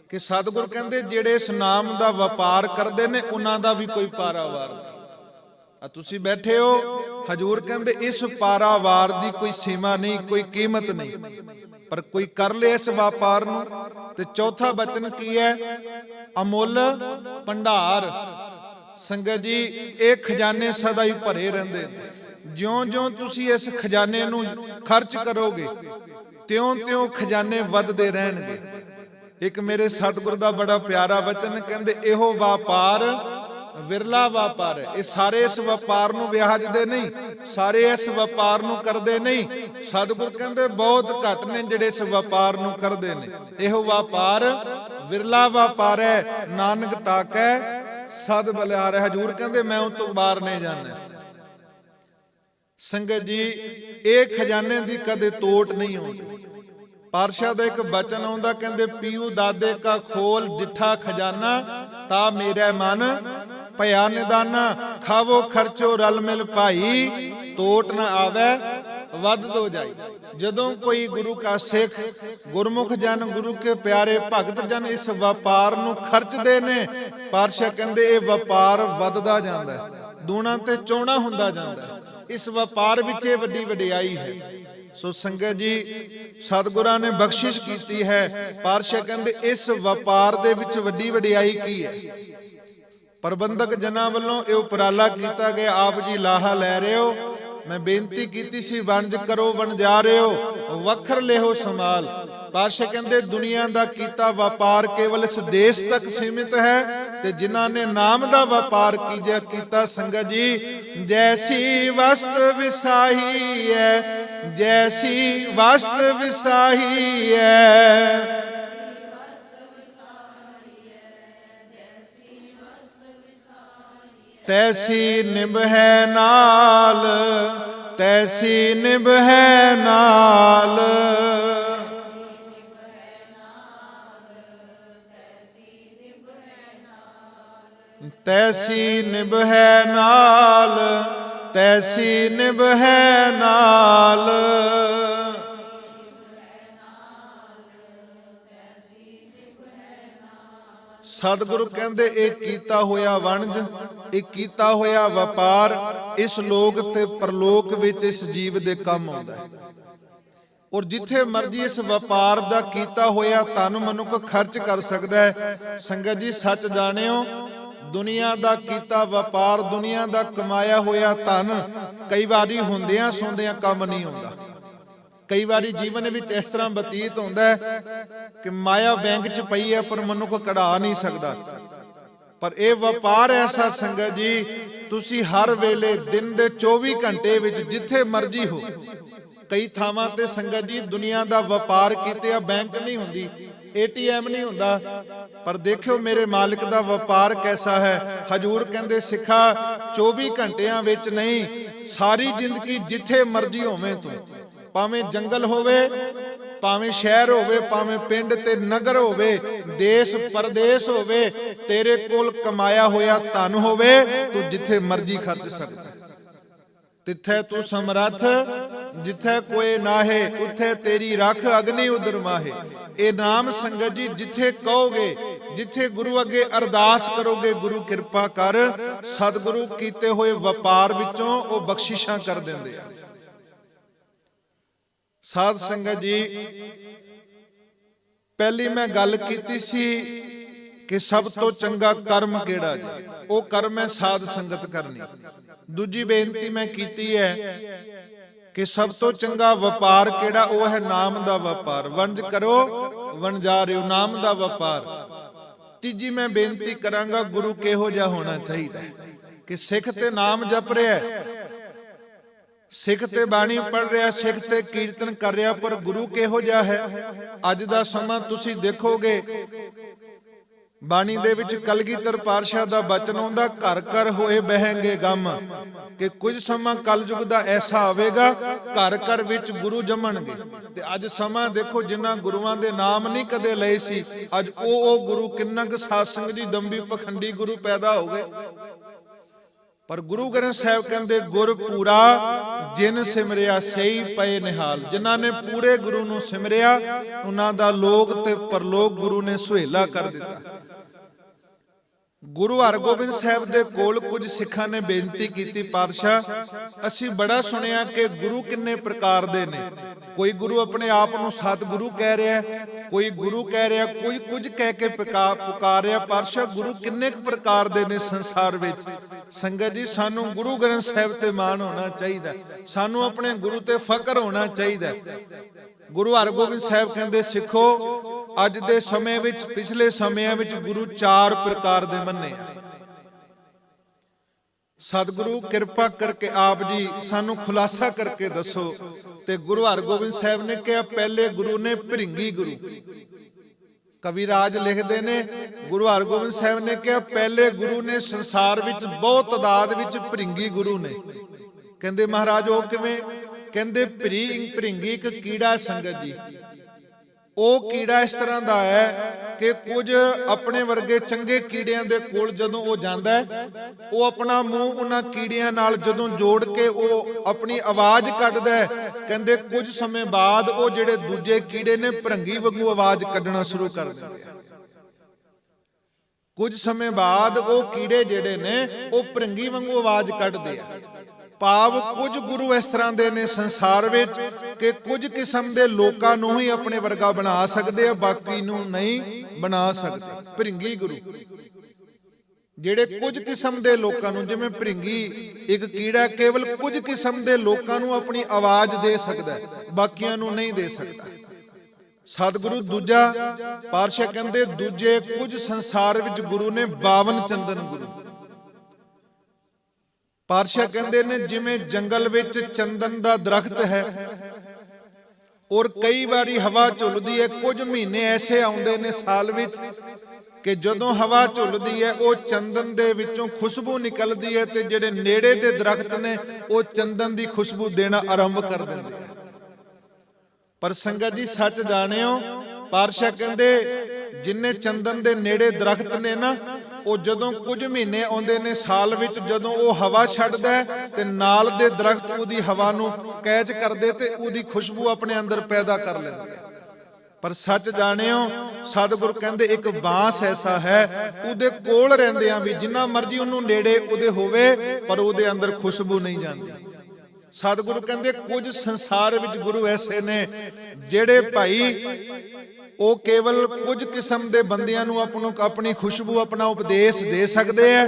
ਕਿ ਸਤਿਗੁਰ ਕਹਿੰਦੇ ਜਿਹੜੇ ਇਸ ਨਾਮ ਦਾ ਵਪਾਰ ਕਰਦੇ ਨੇ ਉਹਨਾਂ ਦਾ ਵੀ ਕੋਈ ਪਾਰਾਵਾਰ ਨਹੀਂ। ਤੁਸੀਂ ਬੈਠੇ ਹੋ, ਹਜੂਰ ਕਹਿੰਦੇ ਇਸ ਪਾਰਾਵਾਰ ਦੀ ਕੋਈ ਸੀਮਾ ਨਹੀਂ, ਕੋਈ ਕੀਮਤ ਨਹੀਂ। ਪਰ ਕੋਈ ਕਰ ਲੇ ਇਸ ਵਪਾਰ ਨੂੰ। ਤੇ ਚੌਥਾ ਬਚਨ ਕੀ ਹੈ? ਅਮੁੱਲ ਭੰਡਾਰ। ਸੰਗਤ ਜੀ, ਇਹ ਖਜ਼ਾਨੇ ਸਦਾ ਹੀ ਭਰੇ ਰਹਿੰਦੇ ਨੇ। ਜਿਉਂ-ਜਿਉਂ ਤੁਸੀਂ ਇਸ ਖਜ਼ਾਨੇ ਨੂੰ ਖਰਚ ਕਰੋਗੇ ਤਿਉਂ-ਤਿਉਂ ਖਜ਼ਾਨੇ ਵੱਧਦੇ ਰਹਿਣਗੇ। ਇੱਕ ਮੇਰੇ ਸਤਿਗੁਰ ਦਾ ਬੜਾ ਪਿਆਰਾ ਵਚਨ, ਕਹਿੰਦੇ ਇਹੋ ਵਪਾਰ ਵਿਰਲਾ ਵਪਾਰ ਹੈ। ਇਹ ਸਾਰੇ ਇਸ ਵਪਾਰ ਨੂੰ ਵਿਆਜਦੇ ਨਹੀਂ, ਸਾਰੇ ਇਸ ਵਪਾਰ ਨੂੰ ਕਰਦੇ ਨਹੀਂ। ਸਤਿਗੁਰ ਕਹਿੰਦੇ ਬਹੁਤ ਘੱਟ ਨੇ ਜਿਹੜੇ ਇਸ ਵਪਾਰ ਨੂੰ ਕਰਦੇ ਨੇ। ਇਹੋ ਵਪਾਰ ਵਿਰਲਾ ਵਪਾਰ ਹੈ, ਨਾਨਕ ਤਾਕੈ ਸਦ ਬਲਿਹਾਰ। ਹਜੂਰ ਕਹਿੰਦੇ ਮੈਂ ਉਹ ਤੋਂ ਬਾਹਰ ਨਹੀਂ ਜਾਂਦਾ। ਸੰਗਤ ਜੀ, ਇਹ ਖਜ਼ਾਨੇ ਦੀ ਕਦੇ ਤੋਟ ਨਹੀਂ ਆਉਂਦੀ। ਪਾਤਸ਼ਾਹ ਦਾ ਇੱਕ ਬਚਨ ਆਉਂਦਾ, ਕਹਿੰਦੇ ਪੀਊ ਦਾਦੇ ਕਾ ਖੋਲ ਡਿੱਠਾ ਖਜ਼ਾਨਾ, ਤਾ ਮੇਰਾ ਮਨ ਭਇਆ ਨਿਦਾਨਾ। ਖਾਵੋ ਖਰਚੋ ਰਲ ਮਿਲ ਭਾਈ, ਤੋਟ ਨਾ ਆਵੇ ਵੱਧ ਦੋ ਜਾਈ। ਜਦੋਂ ਕੋਈ ਗੁਰੂ ਕਾ ਸਿੱਖ, ਗੁਰਮੁਖ ਜਨ, ਗੁਰੂ ਕੇ ਪਿਆਰੇ ਭਗਤ ਜਨ ਇਸ ਵਪਾਰ ਨੂੰ ਖਰਚਦੇ ਨੇ, ਪਾਤਸ਼ਾਹ ਕਹਿੰਦੇ ਇਹ ਵਪਾਰ ਵੱਧਦਾ ਜਾਂਦਾ ਹੈ, ਦੂਣਾ ਤੇ ਚੌਣਾ ਹੁੰਦਾ ਜਾਂਦਾ ਹੈ। ਇਸ ਵਪਾਰ ਵਿੱਚ ਇਹ ਵੱਡੀ ਵਡਿਆਈ ਹੈ। ਸੋ ਸੰਗਤ ਜੀ, ਸਤਿਗੁਰਾਂ ਨੇ ਬਖਸ਼ਿਸ਼ ਕੀਤੀ ਹੈ। ਪਾਤਸ਼ਾਹ ਕਹਿੰਦੇ ਇਸ ਵਪਾਰ ਦੇ ਵਿੱਚ ਵੱਡੀ ਵਡਿਆਈ ਕੀ ਹੈ? ਪ੍ਰਬੰਧਕ ਜਨਾਂ ਵੱਲੋਂ ਇਹ ਉਪਰਾਲਾ ਕੀਤਾ ਗਿਆ, ਆਪ ਜੀ ਲਾਹਾ ਲੈ ਰਹੇ ਹੋ। ਮੈਂ ਬੇਨਤੀ ਕੀਤੀ ਸੀ ਵਣਜ ਕਰੋ ਵਣਜਾ ਰਹੇ ਹੋ, ਵੱਖਰ ਲਿਓ ਸਮਾਲ। ਪਾਤਸ਼ਾਹ ਕਹਿੰਦੇ ਦੁਨੀਆ ਦਾ ਕੀਤਾ ਵਪਾਰ ਕੇਵਲ ਇਸ ਦੇਸ਼ ਤੱਕ ਸੀਮਿਤ ਹੈ, ਤੇ ਜਿਨ੍ਹਾਂ ਨੇ ਨਾਮ ਦਾ ਵਪਾਰ ਕੀਤਾ ਸੰਗਤ ਜੀ, ਜੈਸੀ ਵਸਤ ਵਿਸਾਹੀ ਹੈ, ਜੈਸੀ ਵਸਤ ਵਿਸਾਹੀ ਹੈ, ਤੈਸੀ ਨਿਭੈ ਨਾਲ, ਤੈਸੀ ਨਿਭੈ ਨਾਲ, ਤੈਸੀ ਨਿਭੈ ਨਾਲ, ਤੈਸੀ ਨਿਭੈ ਨਾਲ। ਸਤਿਗੁਰੂ ਕਹਿੰਦੇ ਇਹ ਕੀਤਾ ਹੋਇਆ ਵਣਜ, ਇਹ ਕੀਤਾ ਹੋਇਆ ਵਪਾਰ ਇਸ ਲੋਕ ਤੇ ਪਰਲੋਕ ਵਿੱਚ ਇਸ ਜੀਵ ਦੇ ਕੰਮ ਆਉਂਦਾ ਹੈ। ਔਰ ਜਿੱਥੇ ਮਰਜੀ ਇਸ ਵਪਾਰ ਦਾ ਕੀਤਾ ਹੋਇਆ ਧਨ ਮਨੁੱਖ ਖਰਚ ਕਰ ਸਕਦਾ ਹੈ। ਸੰਗਤ ਜੀ, ਸੱਚ ਜਾਣਿਓ, ਦੁਨੀਆ ਦਾ ਕੀਤਾ ਵਪਾਰ, ਦੁਨੀਆ ਦਾ ਕਮਾਇਆ ਹੋਇਆ ਧਨ ਕਈ ਵਾਰੀ ਹੁੰਦਿਆਂ ਸੁਣਦਿਆਂ ਕੰਮ ਨਹੀਂ ਆਉਂਦਾ। ਕਈ ਵਾਰੀ ਜੀਵਨ ਵਿੱਚ ਇਸ ਤਰ੍ਹਾਂ ਬਤੀਤ ਹੁੰਦਾ ਹੈ ਕਿ ਮਾਇਆ ਬੈਂਕ 'ਚ ਪਈ ਹੈ ਪਰ ਮਨੁੱਖ ਕਢਾ ਨਹੀਂ ਸਕਦਾ। ਪਰ ਇਹ ਵਪਾਰ ਐਸਾ ਸੰਗਤ ਜੀ, ਤੁਸੀਂ ਹਰ ਵੇਲੇ ਦਿਨ ਦੇ 24 ਘੰਟੇ ਵਿੱਚ ਜਿੱਥੇ ਮਰਜੀ ਹੋ, ਕਈ ਥਾਵਾਂ ਤੇ ਸੰਗਤ ਜੀ ਦੁਨੀਆ ਦਾ ਵਪਾਰ ਕੀਤੇ ਆ, ਬੈਂਕ ਨਹੀਂ ਹੁੰਦੀ, ATM ਨਹੀਂ ਹੁੰਦਾ, ਪਰ ਦੇਖਿਓ ਮੇਰੇ ਮਾਲਿਕ ਦਾ ਵਪਾਰ ਕੈਸਾ ਹੈ। ਹਜੂਰ ਕਹਿੰਦੇ ਸਿੱਖਾ 24 ਘੰਟਿਆਂ ਵਿੱਚ ਨਹੀਂ, ਸਾਰੀ ਜ਼ਿੰਦਗੀ ਜਿੱਥੇ ਮਰਜੀ ਹੋਵੇਂ ਤੂੰ, ਭਾਵੇਂ ਜੰਗਲ ਹੋਵੇ, ਭਾਵੇਂ ਸ਼ਹਿਰ ਹੋਵੇ, ਭਾਵੇਂ ਪਿੰਡ ਤੇ ਨਗਰ ਹੋਵੇ, ਦੇਸ਼ ਪਰਦੇਸ ਹੋਵੇ, ਤੇਰੇ ਕੋਲ ਕਮਾਇਆ ਹੋਇਆ ਧਨ ਹੋਵੇ, ਤੂੰ ਜਿੱਥੇ ਮਰਜੀ ਖਰਚ ਸਕਦਾ। ਤਿੱਥੇ ਤੂੰ ਸਮਰੱਥ, ਜਿੱਥੇ ਕੋਈ ਨਾਹੇ, ਉੱਥੇ ਤੇਰੀ ਰੱਖ ਅਗਨੀ ਉਦਰ ਮਾਹੇ। ਇਹ ਨਾਮ ਸੰਗਤ ਜੀ ਜਿੱਥੇ ਕਹੋਗੇ, ਜਿੱਥੇ ਗੁਰੂ ਅੱਗੇ ਅਰਦਾਸ ਕਰੋਗੇ, ਗੁਰੂ ਕਿਰਪਾ ਕਰ, ਸਤਿਗੁਰੂ ਕੀਤੇ ਹੋਏ ਵਪਾਰ ਵਿੱਚੋਂ ਉਹ ਬਖਸ਼ਿਸ਼ਾਂ ਕਰ ਦਿੰਦੇ ਆ। ਸਾਧ ਸੰਗਤ ਜੀ, ਪਹਿਲੀ ਮੈਂ ਗੱਲ ਕੀਤੀ ਸੀ ਕਿ ਸਭ ਤੋਂ ਚੰਗਾ ਕਰਮ ਕਿਹੜਾ ਜੀ? ਉਹ ਕਰਮ ਹੈ ਸਾਧ ਸੰਗਤ ਕਰਨੀ। ਦੂਜੀ ਬੇਨਤੀ ਮੈਂ ਕੀਤੀ ਹੈ ਕਿ ਸਭ ਤੋਂ ਚੰਗਾ ਵਪਾਰ ਕਿਹੜਾ? ਉਹ ਹੈ ਨਾਮ ਦਾ ਵਪਾਰ। ਵਣਜ ਕਰੋ ਵਣਜਾ ਰਿਓ, ਨਾਮ ਦਾ ਵਪਾਰ। ਤੀਜੀ ਮੈਂ ਬੇਨਤੀ ਕਰਾਂਗਾ, ਗੁਰੂ ਕਿਹੋ ਜਿਹਾ ਹੋਣਾ ਚਾਹੀਦਾ ਕਿ ਸਿੱਖ ਤੇ ਨਾਮ ਜਪ ਰਿਹਾ, ਸਿੱਖ ਤੇ ਬਾਣੀ ਪੜ੍ਹ ਰਿਹਾ, ਸਿੱਖ ਤੇ ਕੀਰਤਨ ਕਰ ਰਿਹਾ, ਪਰ ਗੁਰੂ ਕਿਹੋ ਜਿਹਾ ਹੈ? ਅੱਜ ਦਾ ਸਮਾਂ ਤੁਸੀਂ ਦੇਖੋਗੇ, ਬਾਣੀ ਦੇ ਵਿੱਚ ਕਲਗੀਧਰ ਪਾਤਸ਼ਾਹ ਦਾ ਬਚਨ ਆਉਂਦਾ, ਘਰ ਘਰ ਹੋਏ ਬਹਿਣਗੇ ਗਮ, ਕਿ ਕੁਝ ਸਮਾਂ ਕਲਯੁਗ ਦਾ ਐਸਾ ਆਵੇਗਾ ਘਰ ਘਰ ਵਿੱਚ ਗੁਰੂ ਜੰਮਣਗੇ। ਤੇ ਅੱਜ ਸਮਾਂ ਦੇਖੋ, ਜਿਨ੍ਹਾਂ ਗੁਰੂਆਂ ਦੇ ਨਾਮ ਨਹੀਂ ਕਦੇ ਲਏ ਸੀ, ਅੱਜ ਉਹ ਗੁਰੂ ਕਿੰਨਾ ਕੁ ਸਾਧ ਸੰਗਤ ਜੀ ਦੰਬੀ ਪਖੰਡੀ ਗੁਰੂ ਪੈਦਾ ਹੋ ਗਏ। ਪਰ ਗੁਰੂ ਗ੍ਰੰਥ ਸਾਹਿਬ ਕਹਿੰਦੇ, ਗੁਰ ਪੂਰਾ ਜਿਨ ਸਿਮਰਿਆ ਸਈ ਪਏ ਨਿਹਾਲ। ਜਿਨ੍ਹਾਂ ਨੇ ਪੂਰੇ ਗੁਰੂ ਨੂੰ ਸਿਮਰਿਆ, ਉਹਨਾਂ ਦਾ ਲੋਕ ਤੇ ਪਰਲੋਕ ਗੁਰੂ ਨੇ ਸੁਹੇਲਾ ਕਰ ਦਿੱਤਾ। ਗੁਰੂ ਹਰਗੋਬਿੰਦ ਸਾਹਿਬ ਦੇ ਕੋਲ ਕੁਝ ਸਿੱਖਾਂ ਨੇ ਬੇਨਤੀ ਕੀਤੀ, ਪਾਤਸ਼ਾਹ ਅਸੀਂ ਬੜਾ ਸੁਣਿਆ ਕਿ ਗੁਰੂ ਕਿੰਨੇ ਪ੍ਰਕਾਰ ਦੇ ਨੇ। ਕੋਈ ਗੁਰੂ ਆਪਣੇ ਆਪ ਨੂੰ ਸਤਿਗੁਰੂ ਕਹਿ ਰਿਹਾ, ਕੋਈ ਗੁਰੂ ਕਹਿ ਰਿਹਾ, ਕੋਈ ਕੁਝ ਕਹਿ ਕੇ ਪੁਕਾਰ ਰਿਹਾ। ਪਾਤਸ਼ਾਹ ਗੁਰੂ ਕਿੰਨੇ ਕੁ ਪ੍ਰਕਾਰ ਦੇ ਨੇ ਸੰਸਾਰ ਵਿੱਚ। ਸੰਗਤ ਜੀ, ਸਾਨੂੰ ਗੁਰੂ ਗ੍ਰੰਥ ਸਾਹਿਬ ਤੇ ਮਾਣ ਹੋਣਾ ਚਾਹੀਦਾ, ਸਾਨੂੰ ਆਪਣੇ ਗੁਰੂ ਤੇ ਫਕਰ ਹੋਣਾ ਚਾਹੀਦਾ। ਗੁਰੂ ਹਰਗੋਬਿੰਦ ਸਾਹਿਬ ਕਹਿੰਦੇ, ਸਿੱਖੋ ਅੱਜ ਦੇ ਸਮੇਂ ਵਿੱਚ, ਪਿਛਲੇ ਸਮਿਆਂ ਵਿੱਚ ਗੁਰੂ 4 ਪ੍ਰਕਾਰ ਦੇ ਮੰਨੇ। ਸਤਿਗੁਰੂ ਕਿਰਪਾ ਕਰਕੇ ਆਪ ਜੀ ਸਾਨੂੰ ਖੁਲਾਸਾ ਕਰਕੇ ਦੱਸੋ। ਤੇ ਗੁਰੂ ਹਰਗੋਬਿੰਦ ਸਾਹਿਬ ਨੇ ਕਿਹਾ, ਪਹਿਲੇ ਗੁਰੂ ਨੇ ਭ੍ਰਿੰਗੀ ਗੁਰੂ। ਕਵਿਰਾਜ ਲਿਖਦੇ ਨੇ, ਗੁਰੂ ਹਰਗੋਬਿੰਦ ਸਾਹਿਬ ਨੇ ਕਿਹਾ ਪਹਿਲੇ ਗੁਰੂ ਨੇ ਸੰਸਾਰ ਵਿੱਚ ਬਹੁਤ ਤਾਦਾਦ ਵਿੱਚ ਭ੍ਰਿੰਗੀ ਗੁਰੂ ਨੇ। ਕਹਿੰਦੇ ਮਹਾਰਾਜ ਉਹ ਕਿਵੇਂ? ਕਹਿੰਦੇ ਭ੍ਰਿੰਗੀ ਇੱਕ ਕੀੜਾ ਸੰਗਤ ਜੀ। ਉਹ ਕੀੜਾ ਇਸ ਤਰ੍ਹਾਂ ਦਾ ਹੈ ਕਿ ਕੁਝ ਆਪਣੇ ਵਰਗੇ ਚੰਗੇ ਕੀੜਿਆਂ ਦੇ ਕੋਲ ਜਦੋਂ ਉਹ ਜਾਂਦਾ ਹੈ, ਉਹ ਆਪਣਾ ਮੂੰਹ ਉਹਨਾਂ ਕੀੜਿਆਂ ਨਾਲ ਜਦੋਂ ਜੋੜ ਕੇ ਉਹ ਆਪਣੀ ਆਵਾਜ਼ ਕੱਢਦਾ ਹੈ। ਕਹਿੰਦੇ ਕੁਝ ਸਮੇਂ ਬਾਅਦ ਉਹ ਜਿਹੜੇ ਦੂਜੇ ਕੀੜੇ ਨੇ ਭ੍ਰਿੰਗੀ ਵਾਂਗੂ ਆਵਾਜ਼ ਕੱਢਣਾ ਸ਼ੁਰੂ ਕਰ ਦਿੰਦੇ ਆ। ਕੁਝ ਸਮੇਂ ਬਾਅਦ ਉਹ ਕੀੜੇ ਜਿਹੜੇ ਨੇ ਉਹ ਭ੍ਰਿੰਗੀ ਵਾਂਗੂ ਆਵਾਜ਼ ਕੱਢਦੇ ਆ। ਭਾਵ ਕੁਝ ਗੁਰੂ ਇਸ ਤਰ੍ਹਾਂ ਦੇ ਨੇ ਸੰਸਾਰ ਵਿੱਚ ਕਿ ਕੁਝ ਕਿਸਮ ਦੇ ਲੋਕਾਂ ਨੂੰ ਹੀ ਆਪਣੇ ਵਰਗਾ ਬਣਾ ਸਕਦੇ ਆ, ਬਾਕੀ ਨੂੰ ਨਹੀਂ ਬਣਾ ਸਕਦੇ। ਭ੍ਰਿੰਗੀ ਗੁਰੂ ਜਿਹੜੇ ਕੁਝ ਕਿਸਮ ਦੇ ਲੋਕਾਂ ਨੂੰ, ਜਿਵੇਂ ਭ੍ਰਿੰਗੀ ਇੱਕ ਕੀੜਾ ਕੇਵਲ ਕੁਝ ਕਿਸਮ ਦੇ ਲੋਕਾਂ ਨੂੰ ਆਪਣੀ ਆਵਾਜ਼ ਦੇ ਸਕਦਾ ਹੈ, ਬਾਕੀਆਂ ਨੂੰ ਨਹੀਂ ਦੇ ਸਕਦਾ। ਸਤਿਗੁਰੂ ਦੂਜਾ ਪਾਤਸ਼ਾਹ ਕਹਿੰਦੇ, ਦੂਜੇ ਕੁਝ ਸੰਸਾਰ ਵਿੱਚ ਗੁਰੂ ਨੇ 52 ਚੰਦਨ ਗੁਰੂ। ਪਾਤਸ਼ਾਹ ਕਹਿੰਦੇ ਨੇ ਜਿਵੇਂ ਜੰਗਲ ਵਿੱਚ ਚੰਦਨ ਦਾ ਦਰਖਤ ਹੈ ਔਰ ਕਈ ਵਾਰੀ ਹਵਾ ਝੁੱਲਦੀ ਹੈ, ਕੁਝ ਮਹੀਨੇ ਐਸੇ ਆਉਂਦੇ ਨੇ ਸਾਲ ਵਿੱਚ ਕਿ ਜਦੋਂ ਹਵਾ ਝੁੱਲਦੀ ਹੈ ਉਹ ਚੰਦਨ ਦੇ ਵਿੱਚੋਂ ਖੁਸ਼ਬੂ ਨਿਕਲਦੀ ਹੈ ਤੇ ਜਿਹੜੇ ਨੇੜੇ ਦੇ ਦਰਖਤ ਨੇ ਉਹ ਚੰਦਨ ਦੀ ਖੁਸ਼ਬੂ ਦੇਣਾ ਆਰੰਭ ਕਰ ਦਿੰਦੇ ਆ। ਪਰ ਸੰਗਤ ਜੀ ਸੱਚ ਜਾਣਿਓ, ਪਾਤਸ਼ਾਹ ਕਹਿੰਦੇ ਜਿੰਨੇ ਚੰਦਨ ਦੇ ਨੇੜੇ ਦਰਖਤ ਨੇ ਨਾ, ਉਹ ਜਦੋਂ ਕੁਝ ਮਹੀਨੇ ਆਉਂਦੇ ਨੇ ਸਾਲ ਵਿੱਚ, ਜਦੋਂ ਉਹ ਹਵਾ ਛੱਡਦਾ ਤੇ ਨਾਲ ਦੇ ਦਰਖਤ ਉਹਦੀ ਹਵਾ ਨੂੰ ਕੈਚ ਕਰਦੇ ਤੇ ਉਹਦੀ ਖੁਸ਼ਬੂ ਆਪਣੇ ਅੰਦਰ ਪੈਦਾ ਕਰ ਲੈਂਦੇ ਆ। ਪਰ ਸੱਚ ਜਾਣਿਓ, ਸਤਿਗੁਰ ਕਹਿੰਦੇ ਇੱਕ ਬਾਂਸ ਐਸਾ ਹੈ, ਉਹਦੇ ਕੋਲ ਰਹਿੰਦੇ ਆ ਵੀ ਜਿੰਨਾ ਮਰਜ਼ੀ ਉਹਨੂੰ ਨੇੜੇ ਉਹਦੇ ਹੋਵੇ ਪਰ ਉਹਦੇ ਅੰਦਰ ਖੁਸ਼ਬੂ ਨਹੀਂ ਜਾਂਦੀ। ਸਤਿਗੁਰੂ ਕਹਿੰਦੇ ਕੁਝ ਸੰਸਾਰ ਵਿੱਚ ਗੁਰੂ ਐਸੇ ਨੇ ਜਿਹੜੇ ਭਾਈ ਉਹ ਕੇਵਲ ਕੁਝ ਕਿਸਮ ਦੇ ਬੰਦਿਆਂ ਨੂੰ ਆਪਣੀ ਖੁਸ਼ਬੂ, ਆਪਣਾ ਉਪਦੇਸ਼ ਦੇ ਸਕਦੇ ਆ,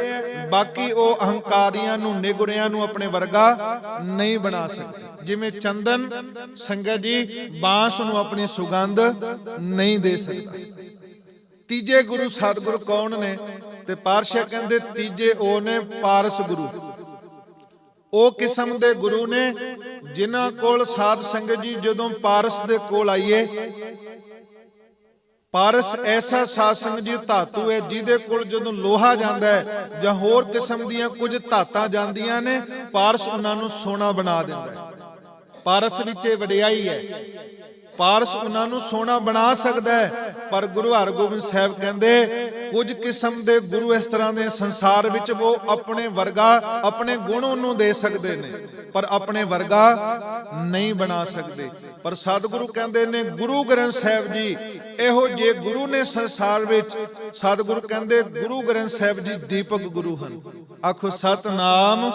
ਬਾਕੀ ਉਹ ਅਹੰਕਾਰੀਆਂ ਨੂੰ, ਨਿਗੁਰਿਆਂ ਨੂੰ ਆਪਣੇ ਵਰਗਾ ਨਹੀਂ ਬਣਾ ਸਕਦੇ। ਜਿਵੇਂ ਚੰਦਨ ਸੰਗਤ ਜੀ ਬਾਂਸ ਨੂੰ ਆਪਣੀ ਸੁਗੰਧ ਨਹੀਂ ਦੇ ਸਕਦਾ। ਤੀਜੇ ਗੁਰੂ ਸਤਿਗੁਰੂ ਕੌਣ ਨੇ? ਤੇ ਪਾਤਸ਼ਾਹ ਕਹਿੰਦੇ ਤੀਜੇ ਉਹ ਨੇ ਪਾਰਸ ਗੁਰੂ। ਉਹ ਕਿਸਮ ਦੇ ਗੁਰੂ ਨੇ ਜਿਨ੍ਹਾਂ ਕੋਲ ਸਾਧ ਸੰਗਤ ਜੀ ਜਦੋਂ ਪਾਰਸ ਦੇ ਕੋਲ ਆਈਏ, ਪਾਰਸ ਐਸਾ ਸਾਧ ਸੰਗਤ ਜੀ ਧਾਤੂ ਹੈ ਜਿਹਦੇ ਕੋਲ ਜਦੋਂ ਲੋਹਾ ਜਾਂਦਾ ਹੈ ਜਾਂ ਹੋਰ ਕਿਸਮ ਦੀਆਂ ਕੁਝ ਧਾਤਾਂ ਜਾਂਦੀਆਂ ਨੇ, ਪਾਰਸ ਉਹਨਾਂ ਨੂੰ ਸੋਨਾ ਬਣਾ ਦਿੰਦਾ ਹੈ। ਪਾਰਸ ਵਿੱਚ ਇਹ ਵਡਿਆਈ ਹੈ, ਪਾਰਸ ਉਹਨਾਂ ਨੂੰ ਸੋਨਾ ਬਣਾ ਸਕਦਾ ਹੈ। ਪਰ ਗੁਰੂ ਹਰਗੋਬਿੰਦ ਸਾਹਿਬ ਕਹਿੰਦੇ ਕੁਝ ਕਿਸਮ ਦੇ ਗੁਰੂ ਇਸ ਤਰ੍ਹਾਂ ਦੇ ਸੰਸਾਰ ਵਿੱਚ ਉਹ ਆਪਣੇ ਵਰਗਾ, ਆਪਣੇ ਗੁਣ ਉਹਨੂੰ ਦੇ ਸਕਦੇ ਨੇ ਪਰ ਆਪਣੇ ਵਰਗਾ ਨਹੀਂ ਬਣਾ ਸਕਦੇ। ਪਰ ਸਤਿਗੁਰੂ ਕਹਿੰਦੇ ਨੇ ਗੁਰੂ ਗ੍ਰੰਥ ਸਾਹਿਬ ਜੀ ਇਹੋ ਜਿਹੇ ਗੁਰੂ ਨੇ ਸੰਸਾਰ ਵਿੱਚ। ਸਤਿਗੁਰੂ ਕਹਿੰਦੇ ਗੁਰੂ ਗ੍ਰੰਥ ਸਾਹਿਬ ਜੀ ਦੀਪਕ ਗੁਰੂ ਹਨ। ਆਖੋ ਸਤਨਾਮ।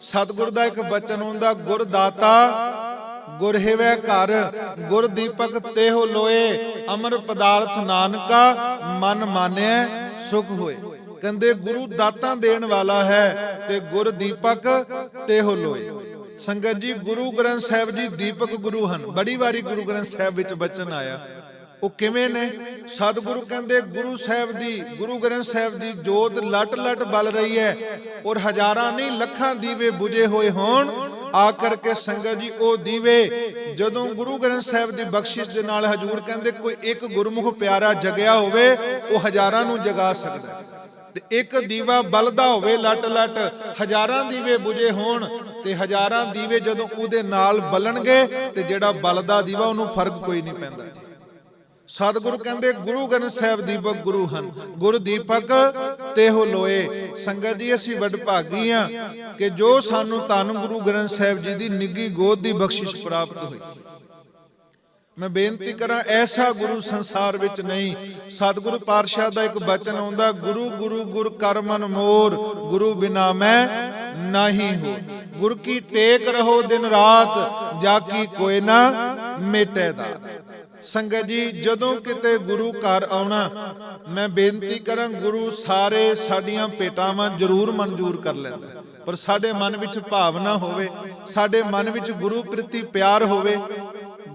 ਸਤਿਗੁਰ ਦਾ ਇੱਕ ਬਚਨ ਹੁੰਦਾ, ਗੁਰ ਦਾਤਾ ਗੁਰ ਹਿਵੈ ਘਰ, ਗੁਰ ਦੀਪਕ ਤੇਹੋ ਲੋਏ, ਅਮਰ ਪਦਾਰਥ ਨਾਨਕਾ ਮਨ ਮਾਨਿਆ ਸੁਖ ਹੋਏ। ਕਹਿੰਦੇ ਗੁਰੂ ਦਾਤਾਂ ਦੇਣ ਵਾਲਾ ਹੈ ਤੇ ਗੁਰ ਦੀਪਕ ਤੇਹੋ ਲੋਏ। ਸੰਗਤ ਜੀ ਗੁਰੂ ਗ੍ਰੰਥ ਸਾਹਿਬ ਜੀ ਦੀਪਕ ਗੁਰੂ ਹਨ। ਬੜੀ ਵਾਰੀ ਗੁਰੂ ਗ੍ਰੰਥ ਸਾਹਿਬ ਵਿੱਚ ਬਚਨ ਆਇਆ, ਉਹ ਕਿਵੇਂ ਨੇ? ਸਤਿਗੁਰੂ ਕਹਿੰਦੇ ਗੁਰੂ ਗ੍ਰੰਥ ਸਾਹਿਬ ਦੀ ਜੋਤ ਲਟ ਲਟ ਬਲ ਰਹੀ ਹੈ ਔਰ ਹਜ਼ਾਰਾਂ ਨਹੀਂ ਲੱਖਾਂ ਦੀਵੇ ਬੁਝੇ ਹੋਏ ਹੋਣ। ਆ ਕਰਕੇ ਸੰਗਤ ਜੀ ਉਹ ਦੀਵੇ ਜਦੋਂ ਗੁਰੂ ਗ੍ਰੰਥ ਸਾਹਿਬ ਦੀ ਬਖਸ਼ਿਸ਼ ਦੇ ਨਾਲ ਹਜੂਰ ਕਹਿੰਦੇ ਕੋਈ ਇੱਕ ਗੁਰਮੁਖ ਪਿਆਰਾ ਜਗਿਆ ਹੋਵੇ ਉਹ ਹਜ਼ਾਰਾਂ ਨੂੰ ਜਗਾ ਸਕਦਾ। ਤੇ ਇੱਕ ਦੀਵਾ ਬਲਦਾ ਹੋਵੇ ਲਟ ਲਟ, ਹਜ਼ਾਰਾਂ ਦੀਵੇ ਬੁਝੇ ਹੋਣ ਤੇ ਹਜ਼ਾਰਾਂ ਦੀਵੇ ਜਦੋਂ ਉਹਦੇ ਨਾਲ ਬਲਣਗੇ ਤੇ ਜਿਹੜਾ ਬਲਦਾ ਦੀਵਾ ਉਹਨੂੰ ਫਰਕ ਕੋਈ ਨਹੀਂ ਪੈਂਦਾ। ਸਤਿਗੁਰੂ ਕਹਿੰਦੇ ਗੁਰੂ ਗ੍ਰੰਥ ਸਾਹਿਬ ਦੀਪਕ ਗੁਰੂ ਹਨ, ਗੁਰ ਦੀਪਕ ਤੇਹੋ ਲੋਏ। ਸੰਗਤ ਜੀ ਅਸੀਂ ਵਡਭਾਗੀ ਆ ਕਿ ਜੋ ਸਾਨੂੰ ਧੰਨ ਗੁਰੂ ਗ੍ਰੰਥ ਸਾਹਿਬ ਜੀ ਦੀ ਨਿੱਘੀ ਗੋਦ ਦੀ ਬਖਸ਼ਿਸ਼ ਪ੍ਰਾਪਤ ਹੋਈ। मैं बेनती करा ऐसा गुरु संसार विच नहीं। सतगुरु पातशाह दा एक बचन आउंदा, गुरु गुरु गुर कर मन मोर, गुरु बिना मैं नाही हो। गुर की टेक रहो दिन रात, जाकी कोई ना मेटे दात। संगत जी जदों किते गुरु घर आउणा, मैं बेनती करा गुरु सारे साडियां भेटावां जरूर मंजूर कर लैंदा, पर साडे मन विच भावना होवे, साडे मन विच गुरु प्रति प्यार होवे।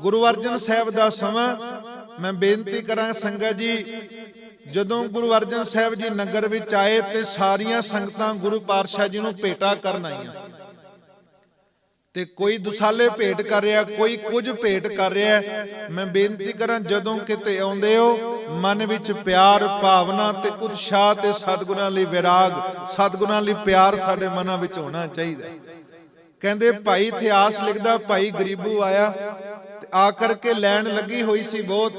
गुरु अर्जन साहब का समा मैं बेनती करा संगत जी, जदों गुरु अर्जन साहब जी नगर विच आए ते सारियां संगतां गुरु पातशाह जी नूं भेटा करन आईयां, ते कोई दुसाले भेट कर रहा, कोई कुछ भेट कर रहा। मैं बेनती करा जदों किते आउंदे हो मन विच प्यार भावना ते उत्साह ते सतगुरां लई विराग, सतगुरां लई प्यार साडे मनां विच होना चाहिए। कहंदे भाई इतिहास लिखदा, भाई गरीबू आया आकर के लैन लगी हुई सी बहुत,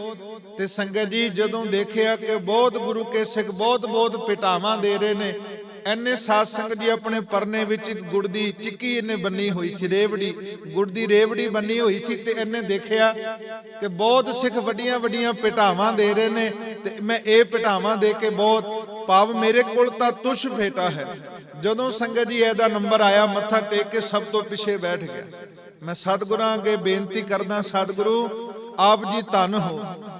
ते संगत जी जदों देखिया कि बहुत गुरु के सिख बहुत बहुत पिटावां दे रहे ने, इन्ने साध संगत जी अपने परने विच एक गुड़ दी चिक्की इन्ने बनी हुई सी, रेवड़ी गुड़ दी रेवड़ी बनी हुई सी, ते इन्ने देखिया कि बहुत सिख वड्डियां वड्डियां पिटावां दे रहे ने, ते मैं ये पिटावां दे के बहुत भाव मेरे कोल तां तुछ भेटा है। जदों संगत जी इहदा नंबर आया, मत्था टेक के सब तो पिछे बैठ गया। मैं सतगुरां अगे बेनती करदा, सतगुरु आप जी धन हो।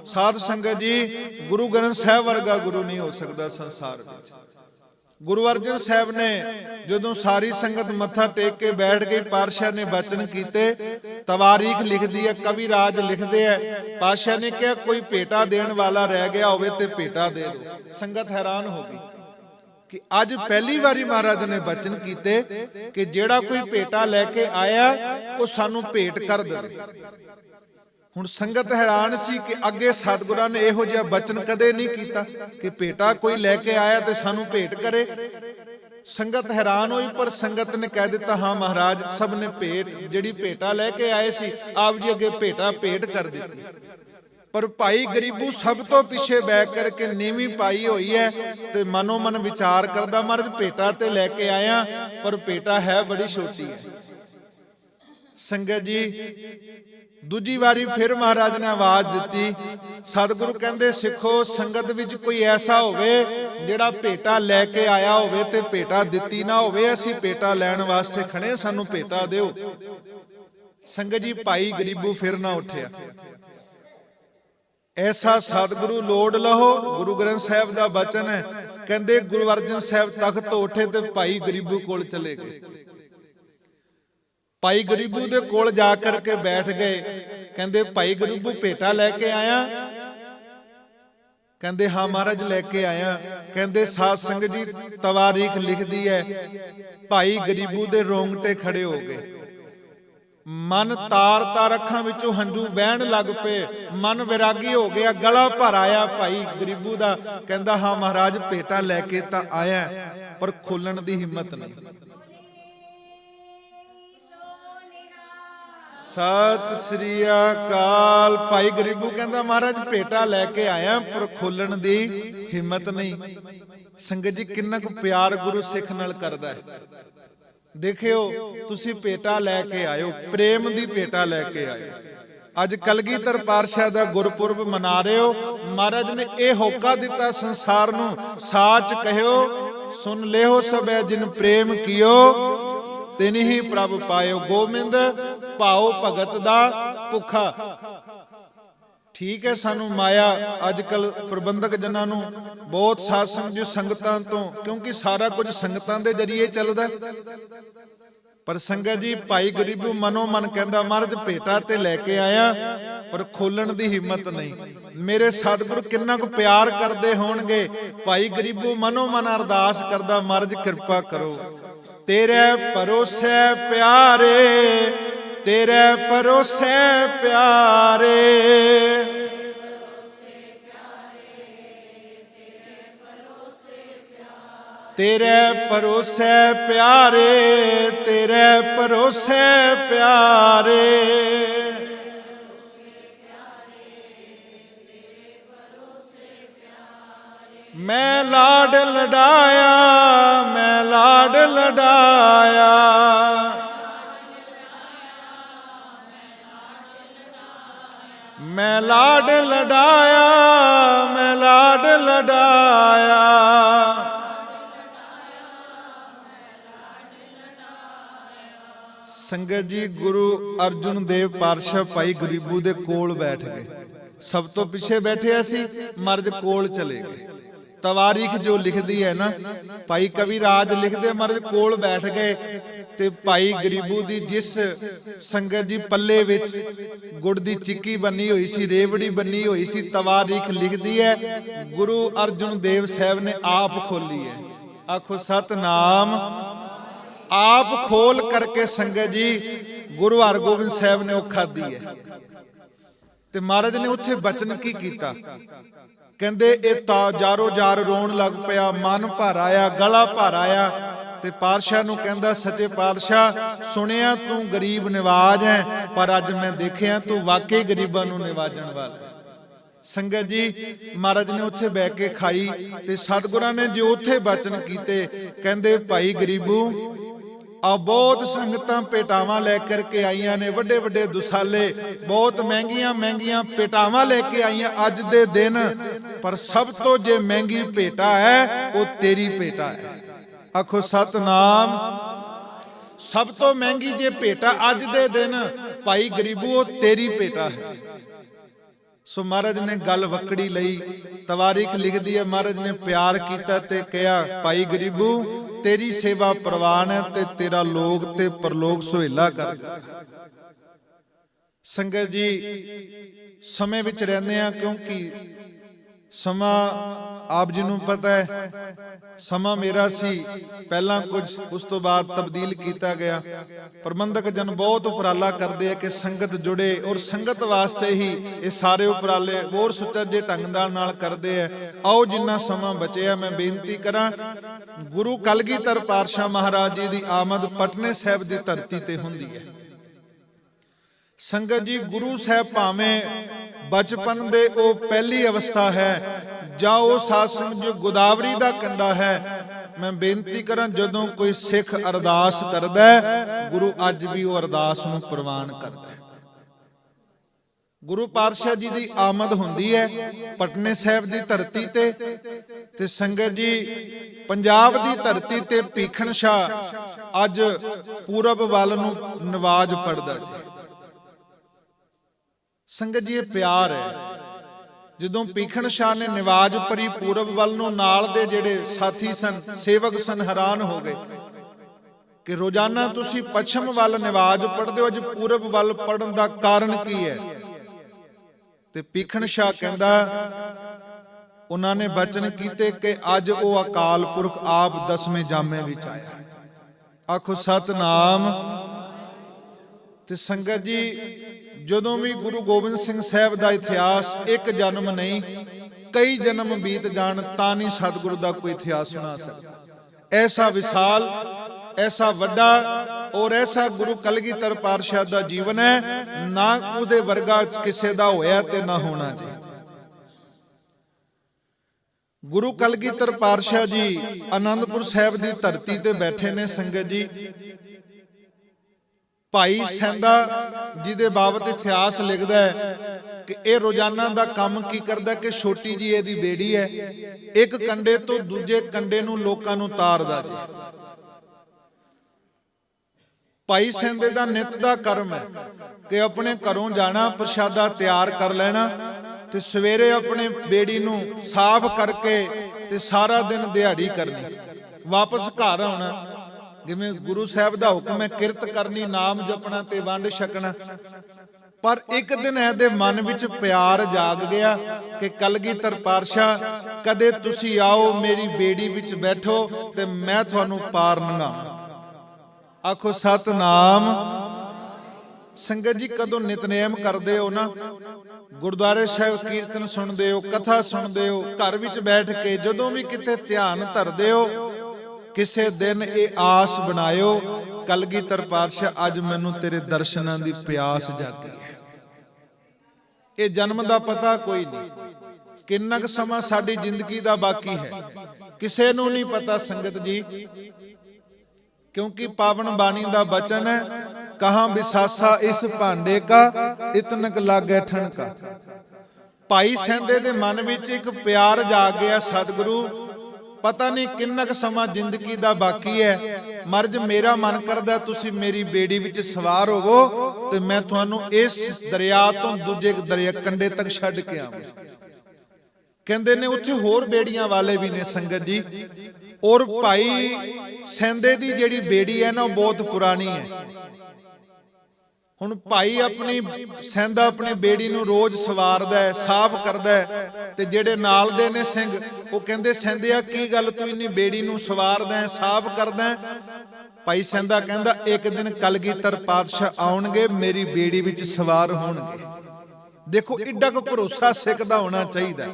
साध संगत जी गुरु ग्रंथ साहब वर्गा गुरु नहीं हो सकता संसार विच। गुरु अर्जन साहब ने जदों सारी संगत मत्था टेक के बैठ गई, पातशाह ने बचन कीते, तवारीख लिख दी है, कवि राज लिखते हैं। पातशाह ने कहा कोई भेटा देने वाला रह गया होवे ते भेटा दे दो। संगत हैरान हो गई कि अज पहली बारी महाराज ने बचन कीते कि जेड़ा कोई भेटा लैके आया वो सानू भेट कर दे। हुण संगत हैरान सी कि अगे सतगुरां ने इहो जिहा बचन कदे नहीं कीता कि भेटा कोई लैके आया ते सानू भेट करे। संगत हैरान हुई, पर संगत ने कह दिता हाँ महाराज, सब ने भेट जिहड़ी भेटा लैके आए सी आप जी अगे भेटा भेट कर दी। पर भाई गरीबू सब तो पिछे बैठ करके नीवी पाई हुई है, ते मनो मन विचार करदा महाराज भेटा ते लैके आया, पर भेटा है बड़ी छोटी है। संगत जी दूजी बारी फिर महाराज ने आवाज दी, सतगुरु कहंदे सिखो संगत विच कोई ऐसा होवे जिहड़ा भेटा लैके आया होवे ते भेटा दित्ती ना होवे, असीं भेटा लैण वास्ते खड़े, सानू भेटा दिओ। संगत जी भाई गरीबू फिर ना उठिया। ऐसा सतगुरु लोड़ लहो, गुरु ग्रंथ साहब का बचन है। कहंदे गुरु अर्जन साहब तख्त तो उठे ते भाई गरीबू कोल चले गए। भाई गरीबू दे कोल जा करके बैठ गए। कहंदे भाई गरीबू भेटा लैके आया? कहंदे हाँ महाराज लैके आया। कहंदे साध संगत जी तवारीख लिख दी है। भाई गरीबू दे रोंगटे खड़े हो गए, मन तार तार अखां विचों हंझू बहन लग पे, मन विरागी हो गया, गला भर आया भाई गरीबू दा। कहंदा हाँ महाराज भेटा लैके तां आया, पर खोलण दी हिम्मत नहीं। सत श्री अकाल। भाई गरीबू कहंदा महाराज भेटा लैके आया, पर खोलण दी हिम्मत नहीं। संगत जी किन्ना कु प्यार गुरु सिख नाल करदा है। देखियो तुसी भेटा लैके आयो, प्रेम दी भेटा लैके आयो। अज कलगीधर पातशाह दा गुरपुरब मना रहे हो। महाराज ने यह होका दिता संसार नू, साच कहो सुन लेहो सबे जिन प्रेम कियो तिन ही प्रभ पायो। गोबिंद भाओ भगत दा भुखा। ठीक है, सानू माया अजकल प्रबंधक जनां नू बहुत साध संगत जो संगतां तो, क्योंकि सारा कुछ संगतां दे जरिए चलदा। पर संगत जी भाई गरीबू मनो मन कहंदा महाराज भेटा ते लैके आया, पर खोलण दी हिम्मत नहीं। मेरे सतगुरु किन्ना को प्यार करदे होणगे। भाई गरीबू मनो मन अरदास करदा महाराज कृपा करो, तेरे भरोसे प्यारे, तेरे भरोसे प्यारे, तेरे भरोसे प्यारे, तेरे भरोसे प्यारे। मैं लाड लडाया, मैं लाड लडाया, ਲਾਡ ਲਡਾਇਆ, ਮੈਂ ਲਾਡ ਲਡਾਇਆ। ਸੰਗਤ ਜੀ, ਗੁਰੂ ਅਰਜਨ ਦੇਵ ਪਾਤਸ਼ਾਹ ਭਾਈ ਗਰੀਬੂ ਦੇ ਕੋਲ ਬੈਠ ਗਏ। ਸਭ ਤੋਂ ਪਿੱਛੇ ਬੈਠਿਆ ਸੀ, ਮਰਦ ਕੋਲ ਚਲੇ ਗਏ। ਤਵਾਰੀਖ ਜੋ ਲਿਖਦੀ ਹੈ ਨਾ, ਭਾਈ ਕਵੀ ਰਾਜ ਲਿਖਦੇ, ਮਰਦ ਕੋਲ ਬੈਠ ਗਏ ਤੇ ਭਾਈ ਗਰੀਬੂ ਦੀ ਜਿਸ ਸੰਗਤ ਜੀ ਪੱਲੇ ਵਿੱਚ ਗੁੜ ਦੀ ਚਿੱਕੀ ਬੰਨੀ ਹੋਈ ਸੀ, ਰੇਵੜੀ ਬੰਨੀ ਹੋਈ ਸੀ, ਤਵਾਰੀਖ ਲਿਖਦੀ ਹੈ ਗੁਰੂ ਅਰਜਨ ਦੇਵ ਸਾਹਿਬ ਨੇ ਆਪ ਖੋਲੀ ਹੈ। ਆਖੋ ਸਤਨਾਮ। ਆਪ ਖੋਲ ਕਰਕੇ ਸੰਗਤ ਜੀ ਗੁਰੂ ਹਰਗੋਬਿੰਦ ਸਾਹਿਬ ਨੇ ਉਹ ਖਾਧੀ ਹੈ। ਤੇ ਮਹਾਰਾਜ ਨੇ ਉੱਥੇ ਬਚਨ ਕੀ ਕੀਤਾ? ਕਹਿੰਦੇ ਇਹ ਤਾਂ ਜਾਰੋ ਜਾਰ ਰੋਣ ਲੱਗ ਪਿਆ, ਮਨ ਭਰ ਆਇਆ, ਗਲਾ ਭਰ ਆਇਆ। ਤੇ ਪਾਤਸ਼ਾਹ ਨੂੰ ਕਹਿੰਦਾ, ਸੱਚੇ ਪਾਤਸ਼ਾਹ, ਸੁਣਿਆ ਤੂੰ ਗਰੀਬ ਨਿਵਾਜ ਹੈ, ਪਰ ਅੱਜ ਮੈਂ ਦੇਖਿਆ ਤੂੰ ਵਾਕਈ ਗਰੀਬਾਂ ਨੂੰ ਨਿਵਾਜਣ ਵਾਲਾ। ਸੰਗਤ ਜੀ, ਮਹਾਰਾਜ ਨੇ ਉੱਥੇ ਬਹਿ ਕੇ ਖਾਈ ਤੇ ਸਤਿਗੁਰਾਂ ਨੇ ਜੋ ਉੱਥੇ ਬਚਨ ਕੀਤੇ, ਕਹਿੰਦੇ ਭਾਈ ਗਰੀਬੂ, ਆ ਬਹੁਤ ਸੰਗਤਾਂ ਭੇਟਾਵਾਂ ਲੈ ਕਰਕੇ ਆਈਆਂ ਨੇ, ਵੱਡੇ ਵੱਡੇ ਦੁਸਾਲੇ, ਬਹੁਤ ਮਹਿੰਗੀਆਂ ਮਹਿੰਗੀਆਂ ਭੇਟਾਵਾਂ ਲੈ ਕੇ ਆਈਆਂ ਅੱਜ ਦੇ ਦਿਨ, ਪਰ ਸਭ ਤੋਂ ਜੇ ਮਹਿੰਗੀ ਭੇਟਾ ਹੈ ਉਹ ਤੇਰੀ ਭੇਟਾ ਹੈ। ਆਖੋ ਸਤਨਾਮ। ਸਭ ਤੋਂ ਮਹਿੰਗੀ ਜੇ ਭੇਟਾ ਅੱਜ ਦੇ ਦਿਨ ਭਾਈ ਗਰੀਬੂ, ਉਹ ਤੇਰੀ ਭੇਟਾ ਹੈ। ਸੋ ਮਹਾਰਾਜ ਨੇ ਗੱਲ ਵਕੜੀ ਲਈ। ਤਵਾਰੀਖ ਲਿਖਦੀ ਹੈ, ਮਹਾਰਾਜ ਨੇ ਪਿਆਰ ਕੀਤਾ ਤੇ ਕਿਹਾ, ਭਾਈ ਗਰੀਬੂ, ਤੇਰੀ ਸੇਵਾ ਪ੍ਰਵਾਨ ਹੈ ਤੇ ਤੇਰਾ ਲੋਕ ਤੇ ਪਰਲੋਕ ਸੁਹੇਲਾ ਕਰ ਦਿੱਤਾ। ਸੰਗਤ ਜੀ, ਸਮੇਂ ਵਿੱਚ ਰਹਿੰਦੇ ਆ, ਕਿਉਂਕਿ ਸਮਾਂ ਆਪ ਜੀ ਨੂੰ ਪਤਾ ਹੈ, ਸਮਾਂ ਮੇਰਾ ਸੀ ਪਹਿਲਾਂ ਕੁਝ, ਉਸ ਤੋਂ ਬਾਅਦ ਤਬਦੀਲ ਕੀਤਾ ਗਿਆ। ਪ੍ਰਬੰਧਕ ਜਨ ਬਹੁਤ ਉਪਰਾਲਾ ਕਰਦੇ ਆ ਕਿ ਸੰਗਤ ਜੁੜੇ, ਔਰ ਸੰਗਤ ਵਾਸਤੇ ਹੀ ਇਹ ਸਾਰੇ ਉਪਰਾਲੇ ਹੋਰ ਸੁਚੱਜੇ ਢੰਗ ਨਾਲ ਕਰਦੇ ਆ। ਆਓ ਜਿੰਨਾ ਸਮਾਂ ਬਚਿਆ ਮੈਂ ਬੇਨਤੀ ਕਰਾਂ, ਗੁਰੂ ਕਲਗੀਧਰ ਪਾਤਸ਼ਾਹ ਮਹਾਰਾਜ ਜੀ ਦੀ ਆਮਦ ਪਟਨੇ ਸਾਹਿਬ ਦੀ ਧਰਤੀ ਤੇ ਹੁੰਦੀ ਹੈ। ਸੰਗਤ ਜੀ, ਗੁਰੂ ਸਾਹਿਬ ਭਾਵੇਂ ਬਚਪਨ ਦੇ ਉਹ ਪਹਿਲੀ ਅਵਸਥਾ ਹੈ ਜਾਂ ਉਹ ਸਾਧ ਸੰਗਤ ਜੋ ਗੋਦਾਵਰੀ ਦਾ ਕੰਢਾ ਹੈ, ਮੈਂ ਬੇਨਤੀ ਕਰਾਂ, ਜਦੋਂ ਕੋਈ ਸਿੱਖ ਅਰਦਾਸ ਕਰਦਾ ਹੈ, ਗੁਰੂ ਅੱਜ ਵੀ ਉਹ ਅਰਦਾਸ ਨੂੰ ਪ੍ਰਵਾਨ ਕਰਦਾ ਹੈ। ਗੁਰੂ ਪਾਤਸ਼ਾਹ ਜੀ ਦੀ ਆਮਦ ਹੁੰਦੀ ਹੈ ਪਟਨੇ ਸਾਹਿਬ ਦੀ ਧਰਤੀ ਤੇ ਸੰਗਤ ਜੀ, ਪੰਜਾਬ ਦੀ ਧਰਤੀ ਤੇ ਭੀਖਣ ਸ਼ਾਹ ਅੱਜ ਪੂਰਬ ਵੱਲ ਨੂੰ ਨਵਾਜ਼ ਪੜਦਾ ਜੀ। ਸੰਗਤ ਜੀ, ਇਹ ਪਿਆਰ ਹੈ। ਜਦੋਂ ਭੀਖਣ ਸ਼ਾਹ ਨੇ ਨਿਵਾਜ ਭਰੀ ਪੂਰਬ ਵੱਲ ਨੂੰ, ਨਾਲ ਦੇ ਜਿਹੜੇ ਸਾਥੀ ਸਨ, ਸੇਵਕ ਸਨ, ਹੈਰਾਨ ਹੋ ਗਏ ਕਿ ਰੋਜ਼ਾਨਾ ਤੁਸੀਂ ਪੱਛਮ ਵੱਲ ਨਿਵਾਜ ਪੜ੍ਹਦੇ ਹੋ, ਅੱਜ ਪੂਰਬ ਵੱਲ ਪੜਨ ਦਾ ਕਾਰਨ ਕੀ ਹੈ? ਤੇ ਭੀਖਣ ਸ਼ਾਹ ਕਹਿੰਦਾ, ਉਹਨਾਂ ਨੇ ਬਚਨ ਕੀਤੇ ਕਿ ਅੱਜ ਉਹ ਅਕਾਲ ਪੁਰਖ ਆਪ 10ਵੇਂ ਜਾਮੇ ਵਿੱਚ ਆਇਆ। ਆਖੋ ਸਤਨਾਮ। ਤੇ ਸੰਗਤ ਜੀ, ਜਦੋਂ ਵੀ ਗੁਰੂ ਗੋਬਿੰਦ ਸਿੰਘ ਸਾਹਿਬ ਦਾ ਇਤਿਹਾਸ ਇੱਕ ਜਨਮ ਨਹੀਂ, ਕਈ ਜਨਮ ਬੀਤ ਜਾਣ ਤਾਂ ਨਹੀਂ ਸਤਿਗੁਰੂ ਦਾ ਕੋਈ ਇਤਿਹਾਸ ਸੁਣਾ ਸਕਦਾ। ਐਸਾ ਵਿਸ਼ਾਲ, ਐਸਾ ਵੱਡਾ ਔਰ ਐਸਾ ਗੁਰੂ ਕਲਗੀਧਰ ਪਾਤਸ਼ਾਹ ਦਾ ਜੀਵਨ ਹੈ, ਨਾ ਉਹਦੇ ਵਰਗਾ ਕਿਸੇ ਦਾ ਹੋਇਆ ਤੇ ਨਾ ਹੋਣਾ ਜੀ। ਗੁਰੂ ਕਲਗੀਧਰ ਪਾਤਸ਼ਾਹ ਜੀ ਆਨੰਦਪੁਰ ਸਾਹਿਬ ਦੀ ਧਰਤੀ ਤੇ ਬੈਠੇ ਨੇ। ਸੰਗਤ ਜੀ, ਭਾਈ ਸੈਂਦਾ ਜਿਹਦੇ ਬਾਬਤ ਇਤਿਹਾਸ ਲਿਖਦਾ ਹੈ ਕਿ ਇਹ ਰੋਜ਼ਾਨਾ ਦਾ ਕੰਮ ਕੀ ਕਰਦਾ ਕਿ ਛੋਟੀ ਜੀ ਇਹਦੀ ਬੇੜੀ ਹੈ, ਇੱਕ ਕੰਡੇ ਤੋਂ ਦੂਜੇ ਕੰਡੇ ਨੂੰ ਲੋਕਾਂ ਨੂੰ ਤਾਰਦਾ ਜੀ। ਭਾਈ ਸੈਂਦੇ ਦਾ ਨਿਤ ਦਾ ਕਰਮ ਹੈ ਕਿ ਆਪਣੇ ਘਰੋਂ ਜਾਣਾ, ਪ੍ਰਸ਼ਾਦਾ ਤਿਆਰ ਕਰ ਲੈਣਾ ਤੇ ਸਵੇਰੇ ਆਪਣੇ ਬੇੜੀ ਨੂੰ ਸਾਫ਼ ਕਰਕੇ ਤੇ ਸਾਰਾ ਦਿਨ ਦਿਹਾੜੀ ਕਰਨੀ, ਵਾਪਸ ਘਰ ਆਉਣਾ। ਜਿਵੇਂ ਗੁਰੂ ਸਾਹਿਬ ਦਾ ਹੁਕਮ ਹੈ, ਕਿਰਤ ਕਰਨੀ, ਨਾਮ ਜਪਣਾ ਤੇ ਵੰਡ ਛਕਣਾ। ਪਰ ਇੱਕ ਦਿਨ ਇਹਦੇ ਮਨ ਵਿੱਚ ਪਿਆਰ ਜਾਗ ਗਿਆ ਕਿ ਕਲਗੀਧਰ ਪਾਤਸ਼ਾਹ, ਕਦੇ ਤੁਸੀਂ ਆਓ, ਮੇਰੀ ਬੇੜੀ ਵਿੱਚ ਬੈਠੋ ਤੇ ਮੈਂ ਤੁਹਾਨੂੰ ਪਾਰ ਲੰਘਾਵਾਂ। ਆਖੋ ਸਤਨਾਮ। ਸੰਗਤ ਜੀ, ਕਦੋਂ ਨਿਤਨੇਮ ਕਰਦੇ ਹੋ ਨਾ, ਗੁਰਦੁਆਰੇ ਸਾਹਿਬ ਕੀਰਤਨ ਸੁਣਦੇ ਹੋ, ਕਥਾ ਸੁਣਦੇ ਹੋ, ਘਰ ਵਿੱਚ ਬੈਠ ਕੇ ਜਦੋਂ ਵੀ ਕਿਤੇ ਧਿਆਨ ਧਰਦੇ ਹੋ, ਕਿਸੇ ਦਿਨ ਇਹ ਆਸ ਬਣਾਇਓ, ਕਲਗੀਧਰ ਪਾਤਸ਼ਾਹ ਅੱਜ ਮੈਨੂੰ ਤੇਰੇ ਦਰਸ਼ਨਾਂ ਦੀ ਪਿਆਸ ਜਾਗੀ ਹੈ। ਇਹ ਜਨਮ ਦਾ ਪਤਾ ਕੋਈ ਨਹੀਂ, ਕਿੰਨਾ ਕੁ ਸਮਾਂ ਸਾਡੀ ਜ਼ਿੰਦਗੀ ਦਾ ਬਾਕੀ ਹੈ, ਕਿਸੇ ਨੂੰ ਨਹੀਂ ਪਤਾ ਸੰਗਤ ਜੀ। ਕਿਉਂਕਿ ਪਾਵਨ ਬਾਣੀ ਦਾ ਬਚਨ ਹੈ, ਕਹਾਂ ਬਿਸਾਸਾ ਇਸ ਭਾਂਡੇ ਕਾ, ਇਤਨਕ ਲਾਗੇ ਠਣਕਾ। ਭਾਈ ਸਹਿੰਦੇ ਦੇ ਮਨ ਵਿੱਚ ਇੱਕ ਪਿਆਰ ਜਾਗ ਗਿਆ, ਸਤਿਗੁਰੂ ਪਤਾ ਨਹੀਂ ਕਿੰਨਾ ਕੁ ਸਮਾਂ ਜ਼ਿੰਦਗੀ ਦਾ ਬਾਕੀ ਹੈ, ਮਰਜ ਮੇਰਾ ਮਨ ਕਰਦਾ ਤੁਸੀਂ ਮੇਰੀ ਬੇੜੀ ਵਿੱਚ ਸਵਾਰ ਹੋਵੋ ਤੇ ਮੈਂ ਤੁਹਾਨੂੰ ਇਸ ਦਰਿਆ ਤੋਂ ਦੂਜੇ ਦਰਿਆ ਕੰਢੇ ਤੱਕ ਛੱਡ ਕੇ ਆਵਾਂ। ਕਹਿੰਦੇ ਨੇ ਉੱਥੇ ਹੋਰ ਬੇੜੀਆਂ ਵਾਲੇ ਵੀ ਨੇ ਸੰਗਤ ਜੀ, ਔਰ ਭਾਈ ਸਹਿੰਦੇ ਦੀ ਜਿਹੜੀ ਬੇੜੀ ਹੈ ਨਾ ਉਹ ਬਹੁਤ ਪੁਰਾਣੀ ਹੈ। ਹੁਣ ਭਾਈ ਆਪਣੀ ਸਹਿੰਦਾ ਆਪਣੀ ਬੇੜੀ ਨੂੰ ਰੋਜ਼ ਸਵਾਰਦਾ ਹੈ, ਸਾਫ਼ ਕਰਦਾ ਹੈ, ਤੇ ਜਿਹੜੇ ਨਾਲ ਦੇ ਨੇ ਸਿੰਘ ਉਹ ਕਹਿੰਦੇ ਸਹਿੰਦਿਆ ਕੀ ਗੱਲ ਤੂੰ ਇੰਨੀ ਬੇੜੀ ਨੂੰ ਸਵਾਰਦਾ ਹੈ, ਸਾਫ਼ ਕਰਦਾ ਹੈ? ਭਾਈ ਸਹਿੰਦਾ ਕਹਿੰਦਾ ਇੱਕ ਦਿਨ ਕਲਗੀਧਰ ਪਾਤਸ਼ਾਹ ਆਉਣਗੇ, ਮੇਰੀ ਬੇੜੀ ਵਿੱਚ ਸਵਾਰ ਹੋਣਗੇ। ਦੇਖੋ ਏਡਾ ਕੁ ਭਰੋਸਾ ਸਿੱਖ ਦਾ ਹੋਣਾ ਚਾਹੀਦਾ।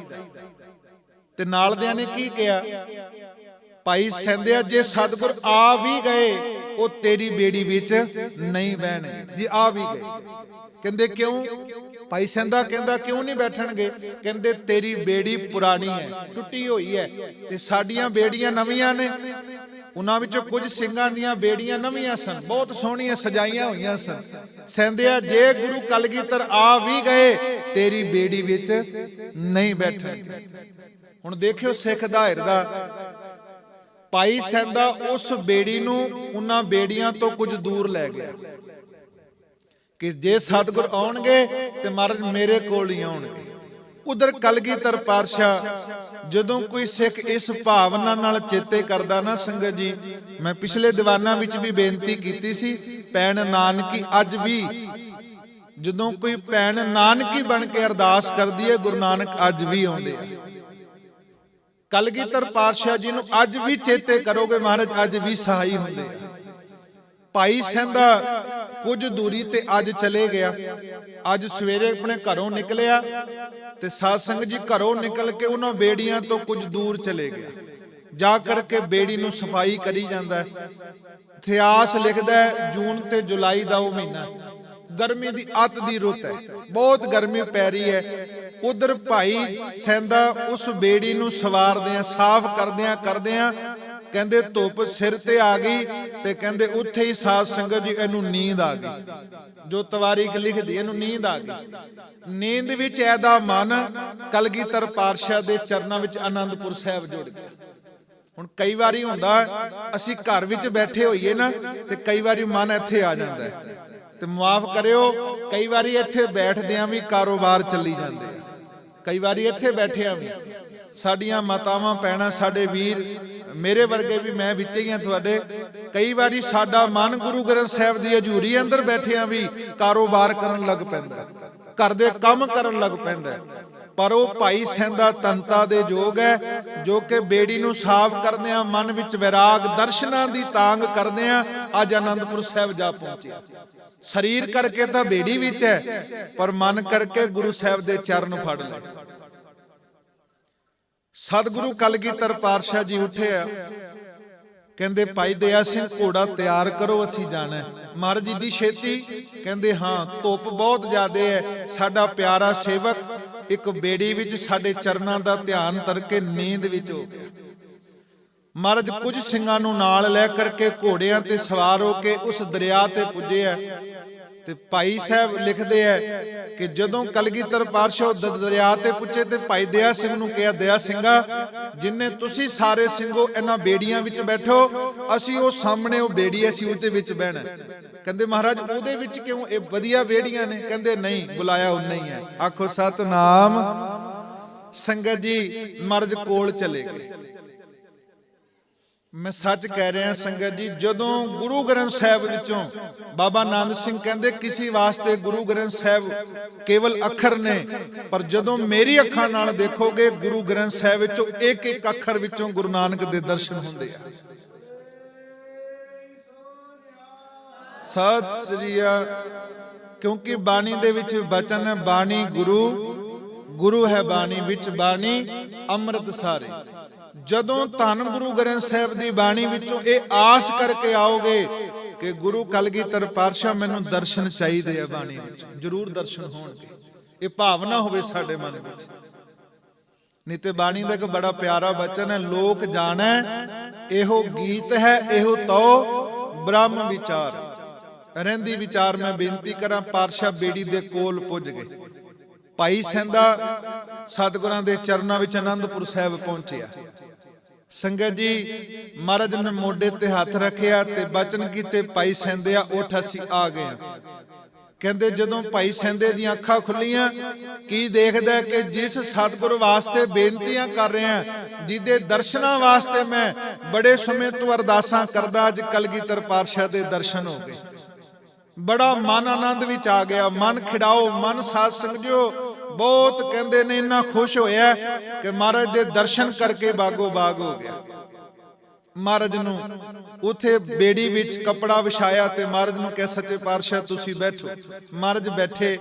ਤੇ ਨਾਲ ਦਿਆਂ ਨੇ ਕੀ ਕਿਹਾ, ਭਾਈ ਸਹਿੰਦਿਆ ਜੇ ਸਤਿਗੁਰ ਆ ਵੀ ਗਏ ਉਹ ਤੇਰੀ ਬੇੜੀ ਵਿੱਚ ਨਹੀਂ ਬਹਿਣਗੇ। ਜੀ ਆ ਵੀ ਗਏ, ਕਹਿੰਦੇ ਕਿਉਂ? ਭਾਈ ਸਹਿੰਦਾ ਕਹਿੰਦਾ ਕਿਉਂ ਨਹੀਂ ਬੈਠਣਗੇ? ਕਹਿੰਦੇ ਤੇਰੀ ਬੇੜੀ ਪੁਰਾਣੀ ਹੈ, ਟੁੱਟੀ ਹੋਈ ਹੈ, ਤੇ ਸਾਡੀਆਂ ਬੇੜੀਆਂ ਨਵੀਆਂ ਨੇ। ਉਹਨਾਂ ਵਿੱਚੋਂ ਕੁਝ ਸਿੰਘਾਂ ਦੀਆਂ ਬੇੜੀਆਂ ਨਵੀਆਂ ਸਨ, ਬਹੁਤ ਸੋਹਣੀਆਂ ਸਜਾਈਆਂ ਹੋਈਆਂ ਸਨ। ਸਹਿੰਦਿਆ ਜੇ ਗੁਰੂ ਕਲਗੀਧਰ ਆ ਵੀ ਗਏ ਤੇਰੀ ਬੇੜੀ ਵਿੱਚ ਨਹੀਂ ਬੈਠਣਗੇ। ਹੁਣ ਦੇਖਿਓ ਸਿੱਖ ਦਾ ਹਿਰਦਾ। ਭਾਈ ਸਹਿੰਦਾ ਉਸ ਬੇੜੀ ਨੂੰ ਉਹਨਾਂ ਬੇੜੀਆਂ ਤੋਂ ਕੁਝ ਦੂਰ ਲੈ ਗਿਆ ਕਿ ਜੇ ਸਤਿਗੁਰ ਆਉਣਗੇ ਤੇ ਮਹਾਰਾਜ ਮੇਰੇ ਕੋਲ ਹੀ ਆਉਣਗੇ। ਉਧਰ ਕਲਗੀਧਰ ਪਾਤਸ਼ਾਹ ਜਦੋਂ ਕੋਈ ਸਿੱਖ ਇਸ ਭਾਵਨਾ ਨਾਲ ਚੇਤੇ ਕਰਦਾ ਨਾ ਸੰਗਤ ਜੀ, ਮੈਂ ਪਿਛਲੇ ਦੀਵਾਨਾਂ ਵਿੱਚ ਵੀ ਬੇਨਤੀ ਕੀਤੀ ਸੀ, ਭੈਣ ਨਾਨਕੀ ਅੱਜ ਵੀ ਜਦੋਂ ਕੋਈ ਭੈਣ ਨਾਨਕੀ ਬਣ ਕੇ ਅਰਦਾਸ ਕਰਦੀ ਹੈ, ਗੁਰੂ ਨਾਨਕ ਅੱਜ ਵੀ ਆਉਂਦੇ ਆ। ਕਲਗੀਧਰ ਪਾਤਸ਼ਾਹ ਜੀ ਨੂੰ ਅੱਜ ਵੀ ਚੇਤੇ ਕਰੋਗੇ, ਮਹਾਰਾਜ ਅੱਜ ਵੀ ਸਹਾਈ ਹੁੰਦੇ ਆ। ਭਾਈ ਸਹਿੰਦਾ ਕੁਝ ਦੂਰੀ ਤੇ ਅੱਜ ਚਲੇ ਗਿਆ। ਅੱਜ ਸਵੇਰੇ ਆਪਣੇ ਘਰੋਂ ਨਿਕਲਿਆ ਤੇ ਸਾਧ ਸੰਗਤ ਜੀ ਘਰੋਂ ਨਿਕਲ ਕੇ ਉਹਨਾਂ ਬੇੜੀਆਂ ਤੋਂ ਕੁਝ ਦੂਰ ਚਲੇ ਗਿਆ। ਜਾ ਕਰਕੇ ਬੇੜੀ ਨੂੰ ਸਫਾਈ ਕਰੀ ਜਾਂਦਾ। ਇਤਿਹਾਸ ਲਿਖਦਾ ਜੂਨ ਤੇ ਜੁਲਾਈ ਦਾ ਉਹ ਮਹੀਨਾ, ਗਰਮੀ ਦੀ ਅੱਤ ਦੀ ਰੁੱਤ ਹੈ, ਬਹੁਤ ਗਰਮੀ ਪੈ ਰਹੀ ਹੈ। ਉਧਰ ਭਾਈ ਸਹਿੰਦਾ ਉਸ ਬੇੜੀ ਨੂੰ ਸਵਾਰਦਿਆਂ ਸਾਫ਼ ਕਰਦਿਆਂ ਕਹਿੰਦੇ ਧੁੱਪ ਸਿਰ ਤੇ ਆ ਗਈ ਤੇ ਕਹਿੰਦੇ ਉੱਥੇ ਹੀ ਸਾਧ ਸੰਗਤ ਜੀ ਇਹਨੂੰ ਨੀਂਦ ਆ ਗਈ। ਜੋ ਤਵਾਰੀਖ ਲਿਖਦੀ ਇਹਨੂੰ ਨੀਂਦ ਆ ਗਈ। ਨੀਂਦ ਵਿੱਚ ਇਹਦਾ ਮਨ ਕਲਗੀਧਰ ਪਾਤਸ਼ਾਹ ਦੇ ਚਰਨਾਂ ਵਿੱਚ ਆਨੰਦਪੁਰ ਸਾਹਿਬ ਜੁੜ ਗਿਆ। ਹੁਣ ਕਈ ਵਾਰੀ ਹੁੰਦਾ ਅਸੀਂ ਘਰ ਵਿੱਚ ਬੈਠੇ ਹੋਈਏ ਨਾ ਤੇ ਕਈ ਵਾਰੀ ਮਨ ਇੱਥੇ ਆ ਜਾਂਦਾ ਹੈ, ਤੇ ਮਾਫ ਕਰਿਓ ਕਈ ਵਾਰੀ ਇੱਥੇ ਬੈਠਦਿਆਂ ਵੀ ਕਾਰੋਬਾਰ ਚੱਲੀ ਜਾਂਦੇ ਆ। ਕਈ ਵਾਰੀ ਇੱਥੇ ਬੈਠਿਆਂ ਵੀ ਸਾਡੀਆਂ ਮਾਤਾਵਾਂ ਭੈਣਾਂ ਸਾਡੇ ਵੀਰ ਮੇਰੇ ਵਰਗੇ ਵੀ, ਮੈਂ ਵਿੱਚ ਹੀ ਆ ਤੁਹਾਡੇ, ਕਈ ਵਾਰੀ ਸਾਡਾ ਮਨ ਗੁਰੂ ਗ੍ਰੰਥ ਸਾਹਿਬ ਦੀ ਹਜ਼ੂਰੀ ਅੰਦਰ ਬੈਠਿਆਂ ਵੀ ਕਾਰੋਬਾਰ ਕਰਨ ਲੱਗ ਪੈਂਦਾ, ਘਰ ਦੇ ਕੰਮ ਕਰਨ ਲੱਗ ਪੈਂਦਾ। ਪਰ ਉਹ ਭਾਈ ਸਹਿੰਦਾ ਤਨਤਾ ਦੇ ਯੋਗ ਹੈ, ਜੋ ਕਿ ਬੇੜੀ ਨੂੰ ਸਾਫ਼ ਕਰਦਿਆਂ ਮਨ ਵਿੱਚ ਵਿਰਾਗ ਦਰਸ਼ਨਾਂ ਦੀ ਤਾਂਗ ਕਰਦਿਆਂ ਅੱਜ ਆਨੰਦਪੁਰ ਸਾਹਿਬ ਜਾ ਪਹੁੰਚਿਆ। ਸਰੀਰ ਕਰਕੇ ਤਾਂ ਬੇੜੀ ਵਿੱਚ ਹੈ, ਪਰ ਮਨ ਕਰਕੇ ਗੁਰੂ ਸਾਹਿਬ ਦੇ ਚਰਨ ਫੜ ਲਏ। ਸਤਿਗੁਰੂ ਕਲਗੀਧਰ ਪਾਤਸ਼ਾਹ ਜੀ ਉੱਠੇ ਆ, ਕਹਿੰਦੇ ਭਾਈ ਦਇਆ ਸਿੰਘ ਘੋੜਾ ਤਿਆਰ ਕਰੋ ਅਸੀਂ ਜਾਣਾ। ਮਹਾਰਾਜ ਜੀ ਦੀ ਛੇਤੀ? ਕਹਿੰਦੇ ਹਾਂ, ਧੁੱਪ ਬਹੁਤ ਜ਼ਿਆਦਾ ਹੈ, ਸਾਡਾ ਪਿਆਰਾ ਸੇਵਕ ਇੱਕ ਬੇੜੀ ਵਿੱਚ ਸਾਡੇ ਚਰਨਾਂ ਦਾ ਧਿਆਨ ਕਰਕੇ ਨੀਂਦ ਵਿੱਚ ਹੋ ਗਿਆ। ਮਹਾਰਾਜ ਕੁਝ ਸਿੰਘਾਂ ਨੂੰ ਨਾਲ ਲੈ ਕਰਕੇ ਘੋੜਿਆਂ ਤੇ ਸਵਾਰ ਹੋ ਕੇ ਉਸ ਦਰਿਆ ਤੇ ਪੁੱਜੇ ਆ। ਤੇ ਭਾਈ ਸਾਹਿਬ ਲਿਖਦੇ ਆ ਕਿ ਜਦੋਂ ਕਲਗੀਧਰ ਪਾਤਸ਼ਾਹ ਦਰਿਆ ਤੇ ਪੁੱਜੇ ਤੇ ਭਾਈ ਦਇਆ ਸਿੰਘ ਨੂੰ ਕਿਹਾ, ਦਇਆ ਸਿੰਘਾ ਜਿੰਨੇ ਤੁਸੀਂ ਸਾਰੇ ਸਿੰਘੋ ਇਹਨਾਂ ਬੇੜੀਆਂ ਵਿੱਚ ਬੈਠੋ, ਅਸੀਂ ਉਹ ਸਾਹਮਣੇ ਉਹ ਬੇੜੀ ਅਸੀਂ ਉਹਦੇ ਵਿੱਚ ਬਹਿਣਾ। ਕਹਿੰਦੇ ਮਹਾਰਾਜ ਉਹਦੇ ਵਿੱਚ ਕਿਉਂ, ਇਹ ਵਧੀਆ ਬੇੜੀਆਂ ਨੇ? ਕਹਿੰਦੇ ਨਹੀਂ, ਬੁਲਾਇਆ ਉਨਾ ਹੀ ਹੈ। ਆਖੋ ਸਤਨਾਮ। ਸੰਗਤ ਜੀ ਮਰਜ ਕੋਲ ਚਲੇ ਗਏ। ਮੈਂ ਸੱਚ ਕਹਿ ਰਿਹਾ ਸੰਗਤ ਜੀ, ਜਦੋਂ ਗੁਰੂ ਗ੍ਰੰਥ ਸਾਹਿਬ ਵਿੱਚੋਂ ਬਾਬਾ ਆਨੰਦ ਸਿੰਘ ਕਹਿੰਦੇ ਕਿਸੇ ਵਾਸਤੇ ਗੁਰੂ ਗ੍ਰੰਥ ਸਾਹਿਬ ਕੇਵਲ ਅੱਖਰ ਨੇ, ਪਰ ਜਦੋਂ ਮੇਰੀ ਅੱਖਾਂ ਨਾਲ ਦੇਖੋਗੇ ਗੁਰੂ ਗ੍ਰੰਥ ਸਾਹਿਬ ਵਿੱਚੋਂ ਇੱਕ ਇੱਕ ਅੱਖਰ ਵਿੱਚੋਂ ਗੁਰੂ ਨਾਨਕ ਦੇ ਦਰਸ਼ਨ ਹੁੰਦੇ ਆ। ਸਤਿ ਸ੍ਰੀ ਅਕਾਲ। ਕਿਉਂਕਿ ਬਾਣੀ ਦੇ ਵਿੱਚ ਬਚਨ ਹੈ, ਬਾਣੀ ਗੁਰੂ ਹੈ ਬਾਣੀ, ਵਿੱਚ ਬਾਣੀ ਅੰਮ੍ਰਿਤ ਸਾਰੇ। ਜਦੋਂ ਧੰਨ ਗੁਰੂ ਗ੍ਰੰਥ ਸਾਹਿਬ ਦੀ ਬਾਣੀ ਵਿੱਚੋਂ ਇਹ ਆਸ ਕਰਕੇ ਆਓਗੇ ਕਿ ਗੁਰੂ ਕਲਗੀਧਰ ਪਾਤਸ਼ਾਹ ਮੈਨੂੰ ਦਰਸ਼ਨ ਚਾਹੀਦੇ ਆ, ਬਾਣੀ ਵਿੱਚ ਜ਼ਰੂਰ ਦਰਸ਼ਨ ਹੋਣਗੇ, ਇਹ ਭਾਵਨਾ ਹੋਵੇ ਸਾਡੇ ਮਨ ਵਿੱਚ। ਨਹੀਂ ਤੇ ਬਾਣੀ ਦਾ ਇੱਕ ਬੜਾ ਪਿਆਰਾ ਬਚਨ ਹੈ, ਲੋਕ ਜਾਣੈ ਇਹੋ ਗੀਤ ਹੈ, ਇਹੋ ਤੋ ਬ੍ਰਹਮ ਵਿਚਾਰ। ਰਹਿੰਦੀ ਵਿਚਾਰ ਮੈਂ ਬੇਨਤੀ ਕਰਾਂ, ਪਾਤਸ਼ਾਹ ਬੇੜੀ ਦੇ ਕੋਲ ਪੁੱਜ ਗਏ। ਭਾਈ ਸੈਂਦਾ ਸਤਿਗੁਰਾਂ ਦੇ ਚਰਨਾਂ ਵਿੱਚ ਆਨੰਦਪੁਰ ਸਾਹਿਬ ਪਹੁੰਚਿਆ। ਸੰਗਤ ਜੀ, ਮਹਾਰਾਜ ਨੇ ਮੋਢੇ ਤੇ ਹੱਥ ਰੱਖਿਆ ਤੇ ਬਚਨ ਕੀਤੇ, ਭਾਈ ਸੈਂਦਿਆ ਉੱਠ, ਅਸੀਂ ਆ ਗਏ ਹਾਂ। ਕਹਿੰਦੇ ਜਦੋਂ ਭਾਈ ਸੈਂਦੇ ਦੀਆਂ ਅੱਖਾਂ ਖੁੱਲੀਆਂ, ਕੀ ਦੇਖਦਾ ਕਿ ਜਿਸ ਸਤਿਗੁਰ ਵਾਸਤੇ ਬੇਨਤੀਆਂ ਕਰ ਰਿਹਾ, ਜਿਹਦੇ ਦਰਸ਼ਨਾਂ ਵਾਸਤੇ ਮੈਂ ਬੜੇ ਸਮੇਂ ਤੋਂ ਅਰਦਾਸਾਂ ਕਰਦਾ, ਅੱਜ ਕਲਗੀਧਰ ਪਾਤਸ਼ਾਹ ਦੇ ਦਰਸ਼ਨ ਹੋ ਗਏ। ਬੜਾ ਮਨ ਆਨੰਦ ਵਿੱਚ ਆ ਗਿਆ। ਮਨ ਖਿੜਾਓ, ਮਨ ਸਾਧ ਸੰਗਜੋ ਬਹੁਤ ਕਹਿੰਦੇ ਨੇ ਇੰਨਾ ਖੁਸ਼ ਹੋਇਆ ਕਿ ਮਹਾਰਾਜ ਦੇ ਦਰਸ਼ਨ ਕਰਕੇ ਬਾਗੋ ਬਾਗ ਹੋ ਗਿਆ। ਮਹਾਰਾਜ ਨੂੰ ਉਥੇ ਬੇੜੀ ਵਿੱਚ ਕੱਪੜਾ ਵਿਛਾਇਆ ਤੇ ਮਹਾਰਾਜ ਨੂੰ ਕਿਹਾ, ਸੱਚੇ ਪਾਤਸ਼ਾਹ ਤੁਸੀਂ ਬੈਠੋ। ਮਹਾਰਾਜ ਬੈਠੇ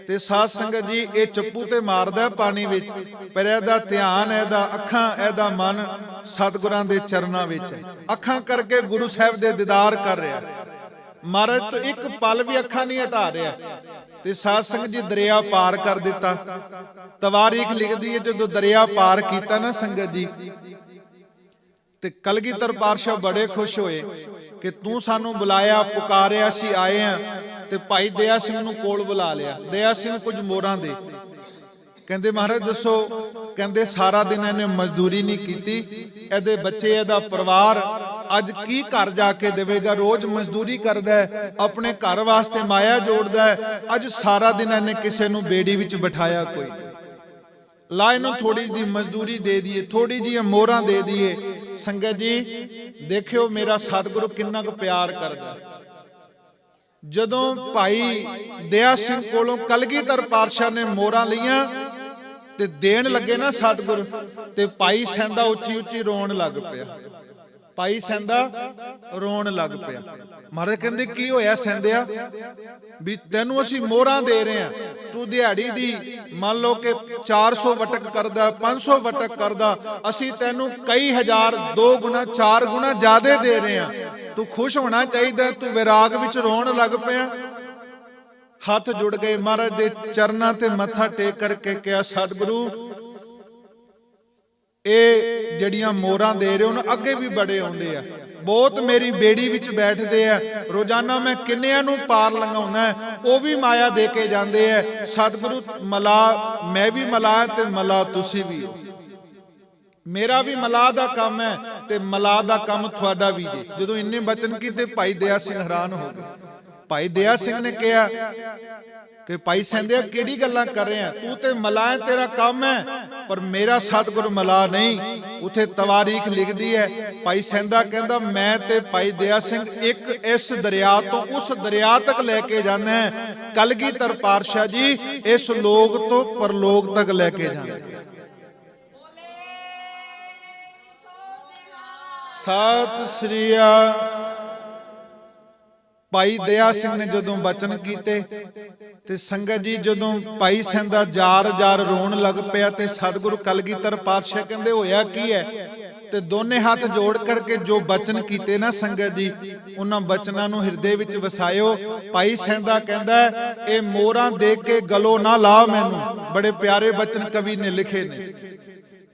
ਤੇ ਸਾਧ ਸੰਗਤ ਜੀ, ਇਹ ਚੱਪੂ ਤੇ ਮਾਰਦਾ ਪਾਣੀ ਵਿੱਚ, ਪਰ ਇਹਦਾ ਧਿਆਨ, ਇਹਦਾ ਅੱਖਾਂ, ਇਹਦਾ ਮਨ ਸਤਿਗੁਰਾਂ ਦੇ ਚਰਨਾਂ ਵਿੱਚ ਹੈ। ਅੱਖਾਂ ਕਰਕੇ ਗੁਰੂ ਸਾਹਿਬ ਦੇ ਦੀਦਾਰ ਕਰ ਰਿਹਾ। ਮਹਾਰਾਜ ਤੋਂ ਇੱਕ ਪਲ ਵੀ ਅੱਖਾਂ ਨਹੀਂ ਹਟਾ ਰਿਹਾ। ਤੇ ਸਾਧ ਸੰਗਤ ਜੀ, ਦਰਿਆ ਪਾਰ ਕਰ ਦਿੱਤਾ। ਤਵਾਰੀਖ ਲਿਖਦੀ ਹੈ, ਜਦੋਂ ਦਰਿਆ ਪਾਰ ਕੀਤਾ ਨਾ ਸੰਗਤ ਜੀ, ਤੇ ਕਲਗੀਧਰ ਪਾਤਸ਼ਾਹ ਬੜੇ ਖੁਸ਼ ਹੋਏ ਕਿ ਤੂੰ ਸਾਨੂੰ ਬੁਲਾਇਆ, ਪੁਕਾਰਿਆ, ਅਸੀਂ ਆਏ ਹਾਂ। ਤੇ ਭਾਈ ਦਇਆ ਸਿੰਘ ਨੂੰ ਕੋਲ ਬੁਲਾ ਲਿਆ। ਦਇਆ ਸਿੰਘ ਕੁਝ ਮੋਹਰਾਂ ਦੇ। ਕਹਿੰਦੇ ਮਹਾਰਾਜ ਦੱਸੋ। ਕਹਿੰਦੇ ਸਾਰਾ ਦਿਨ ਇਹਨੇ ਮਜ਼ਦੂਰੀ ਨਹੀਂ ਕੀਤੀ, ਇਹਦੇ ਬੱਚੇ, ਇਹਦਾ ਪਰਿਵਾਰ ਅੱਜ ਕੀ ਘਰ ਜਾ ਕੇ ਦੇਵੇਗਾ। ਰੋਜ਼ ਮਜ਼ਦੂਰੀ ਕਰਦਾ ਹੈ, ਆਪਣੇ ਘਰ ਵਾਸਤੇ ਮਾਇਆ ਜੋੜਦਾ ਹੈ। ਅੱਜ ਸਾਰਾ ਦਿਨ ਇਹਨੇ ਕਿਸੇ ਨੂੰ ਬੇੜੀ ਵਿੱਚ ਬਿਠਾਇਆ ਕੋਈ। ਲਾ ਇਹਨੂੰ ਥੋੜੀ ਜਿਹੀ ਮਜ਼ਦੂਰੀ ਦੇ ਦਈਏ, ਥੋੜੀ ਜਿਹੀ ਮੋਹਰਾਂ ਦੇ ਦਈਏ। ਸੰਗਤ ਜੀ ਦੇਖਿਓ ਮੇਰਾ ਸਤਿਗੁਰੂ ਕਿੰਨਾ ਕੁ ਪਿਆਰ ਕਰਦਾ। ਜਦੋਂ ਭਾਈ ਦਇਆ ਸਿੰਘ ਕੋਲੋਂ ਕਲਗੀਧਰ ਪਾਤਸ਼ਾਹ ਨੇ ਮੋਹਰਾਂ ਲਈਆਂ ਤੇ ਦੇਣ ਲੱਗੇ ਨਾ ਸਤਿਗੁਰ, ਤੇ ਭਾਈ ਸੈਂਦਾ ਉੱਚੀ ਉੱਚੀ ਰੋਣ ਲੱਗ ਪਿਆ। ਭਾਈ ਸੈਂਦਾ ਰੋਣ ਲੱਗ ਪਿਆ। ਮਹਾਰਾਜ ਕਹਿੰਦੇ ਕੀ ਹੋਇਆ ਸੈਂਦਿਆ, ਵੀ ਤੈਨੂੰ ਅਸੀਂ ਮੋਹਰਾਂ ਦੇ ਰਹੇ ਹਾਂ, ਤੂੰ ਦਿਹਾੜੀ ਦੀ ਮੰਨ ਲਓ ਕਿ 400 ਵਟਕ ਕਰਦਾ, 500 ਵਟਕ ਕਰਦਾ, ਅਸੀਂ ਤੈਨੂੰ ਕਈ ਹਜ਼ਾਰ, 2 ਗੁਣਾ 4 ਗੁਣਾ ਜ਼ਿਆਦਾ ਦੇ ਰਹੇ ਹਾਂ। ਤੂੰ ਖੁਸ਼ ਹੋਣਾ ਚਾਹੀਦਾ, ਤੂੰ ਵਿਰਾਗ ਵਿੱਚ ਰੋਣ ਲੱਗ ਪਿਆ। ਹੱਥ ਜੁੜ ਗਏ ਮਹਾਰਾਜ ਦੇ ਚਰਨਾਂ ਤੇ ਮੱਥਾ ਟੇਕ ਕਰਕੇ ਕਿਹਾ, ਸਤਿਗੁਰੂ ਇਹ ਜਿਹੜੀਆਂ ਮੋਹਰਾਂ ਦੇ ਰਹੇ ਹੋ ਨਾ, ਅੱਗੇ ਵੀ ਬੜੇ ਆਉਂਦੇ ਆ, ਬਹੁਤ ਮੇਰੀ ਬੇੜੀ ਵਿੱਚ ਬੈਠਦੇ ਆ, ਰੋਜ਼ਾਨਾ ਮੈਂ ਕਿੰਨਿਆਂ ਨੂੰ ਪਾਰ ਲੰਘਾਉਣਾ, ਉਹ ਵੀ ਮਾਇਆ ਦੇ ਕੇ ਜਾਂਦੇ ਆ। ਸਤਿਗੁਰੂ ਮਲਾ, ਮੈਂ ਵੀ ਮਲਾ ਤੇ ਮਲਾ ਤੁਸੀਂ ਵੀ ਹੋ। ਮੇਰਾ ਵੀ ਮਲਾਹ ਦਾ ਕੰਮ ਹੈ ਤੇ ਮਲਾਹ ਦਾ ਕੰਮ ਤੁਹਾਡਾ ਵੀ ਜੀ। ਜਦੋਂ ਇੰਨੇ ਬਚਨ ਕੀਤੇ ਭਾਈ ਦਇਆ ਸਿੰਘ ਹੈਰਾਨ ਹੋ ਗਏ। ਭਾਈ ਦਇਆ ਸਿੰਘ ਨੇ ਕਿਹਾ ਕਿ ਭਾਈ ਸੈਂਦਿਆ ਕਿਹੜੀ ਗੱਲਾਂ ਕਰ ਰਹੇ ਆ, ਤੂੰ ਤੇ ਮਲਾਹ, ਤੇਰਾ ਕੰਮ ਹੈ, ਪਰ ਮੇਰਾ ਸਤਿਗੁਰ ਮਲਾਹ ਨਹੀਂ। ਉਥੇ ਤਵਾਰੀਖ ਲਿਖਦੀ ਹੈ, ਭਾਈ ਸੈਂਦਾ ਕਹਿੰਦਾ ਮੈਂ ਤੇ ਭਾਈ ਦਇਆ ਸਿੰਘ ਇੱਕ ਇਸ ਦਰਿਆ ਤੋਂ ਉਸ ਦਰਿਆ ਤੱਕ ਲੈ ਕੇ ਜਾਣਾ ਹੈ। ਕਲਗੀਧਰ ਪਾਤਸ਼ਾਹ ਜੀ ਇਸ ਲੋਕ ਤੋਂ ਪਰਲੋਕ ਤੱਕ ਲੈ ਕੇ ਜਾਂਦੇ। ਸਤਿ ਸ੍ਰੀ ਅਕਾਲ। ਭਾਈ ਦਇਆ ਸਿੰਘ ਨੇ ਜਦੋਂ ਬਚਨ ਕੀਤੇ ਤੇ ਸੰਗਤ ਜੀ, ਜਦੋਂ ਭਾਈ ਸੈਂਦਾ ਜਾਰ ਜਾਰ ਰੋਣ ਲੱਗ ਪਿਆ ਤੇ ਸਤਿਗੁਰੂ ਕਲਗੀਧਰ ਪਾਤਸ਼ਾਹ ਕਹਿੰਦੇ ਹੋਇਆ ਕੀ ਹੈ, ਤੇ ਦੋਨੇ ਹੱਥ ਜੋੜ ਕਰਕੇ ਜੋ ਬਚਨ ਕੀਤੇ ਨਾ ਸੰਗਤ ਜੀ, ਉਹਨਾਂ ਬਚਨਾਂ ਨੂੰ ਹਿਰਦੇ ਵਿੱਚ ਵਸਾਇਓ। ਭਾਈ ਸੈਂਦਾ ਕਹਿੰਦਾ ਇਹ ਮੋਹਰਾਂ ਦੇਖ ਕੇ ਗਲੋਂ ਨਾ ਲਾ ਮੈਨੂੰ। ਬੜੇ ਪਿਆਰੇ ਬਚਨ ਕਵੀ ਨੇ ਲਿਖੇ ਨੇ।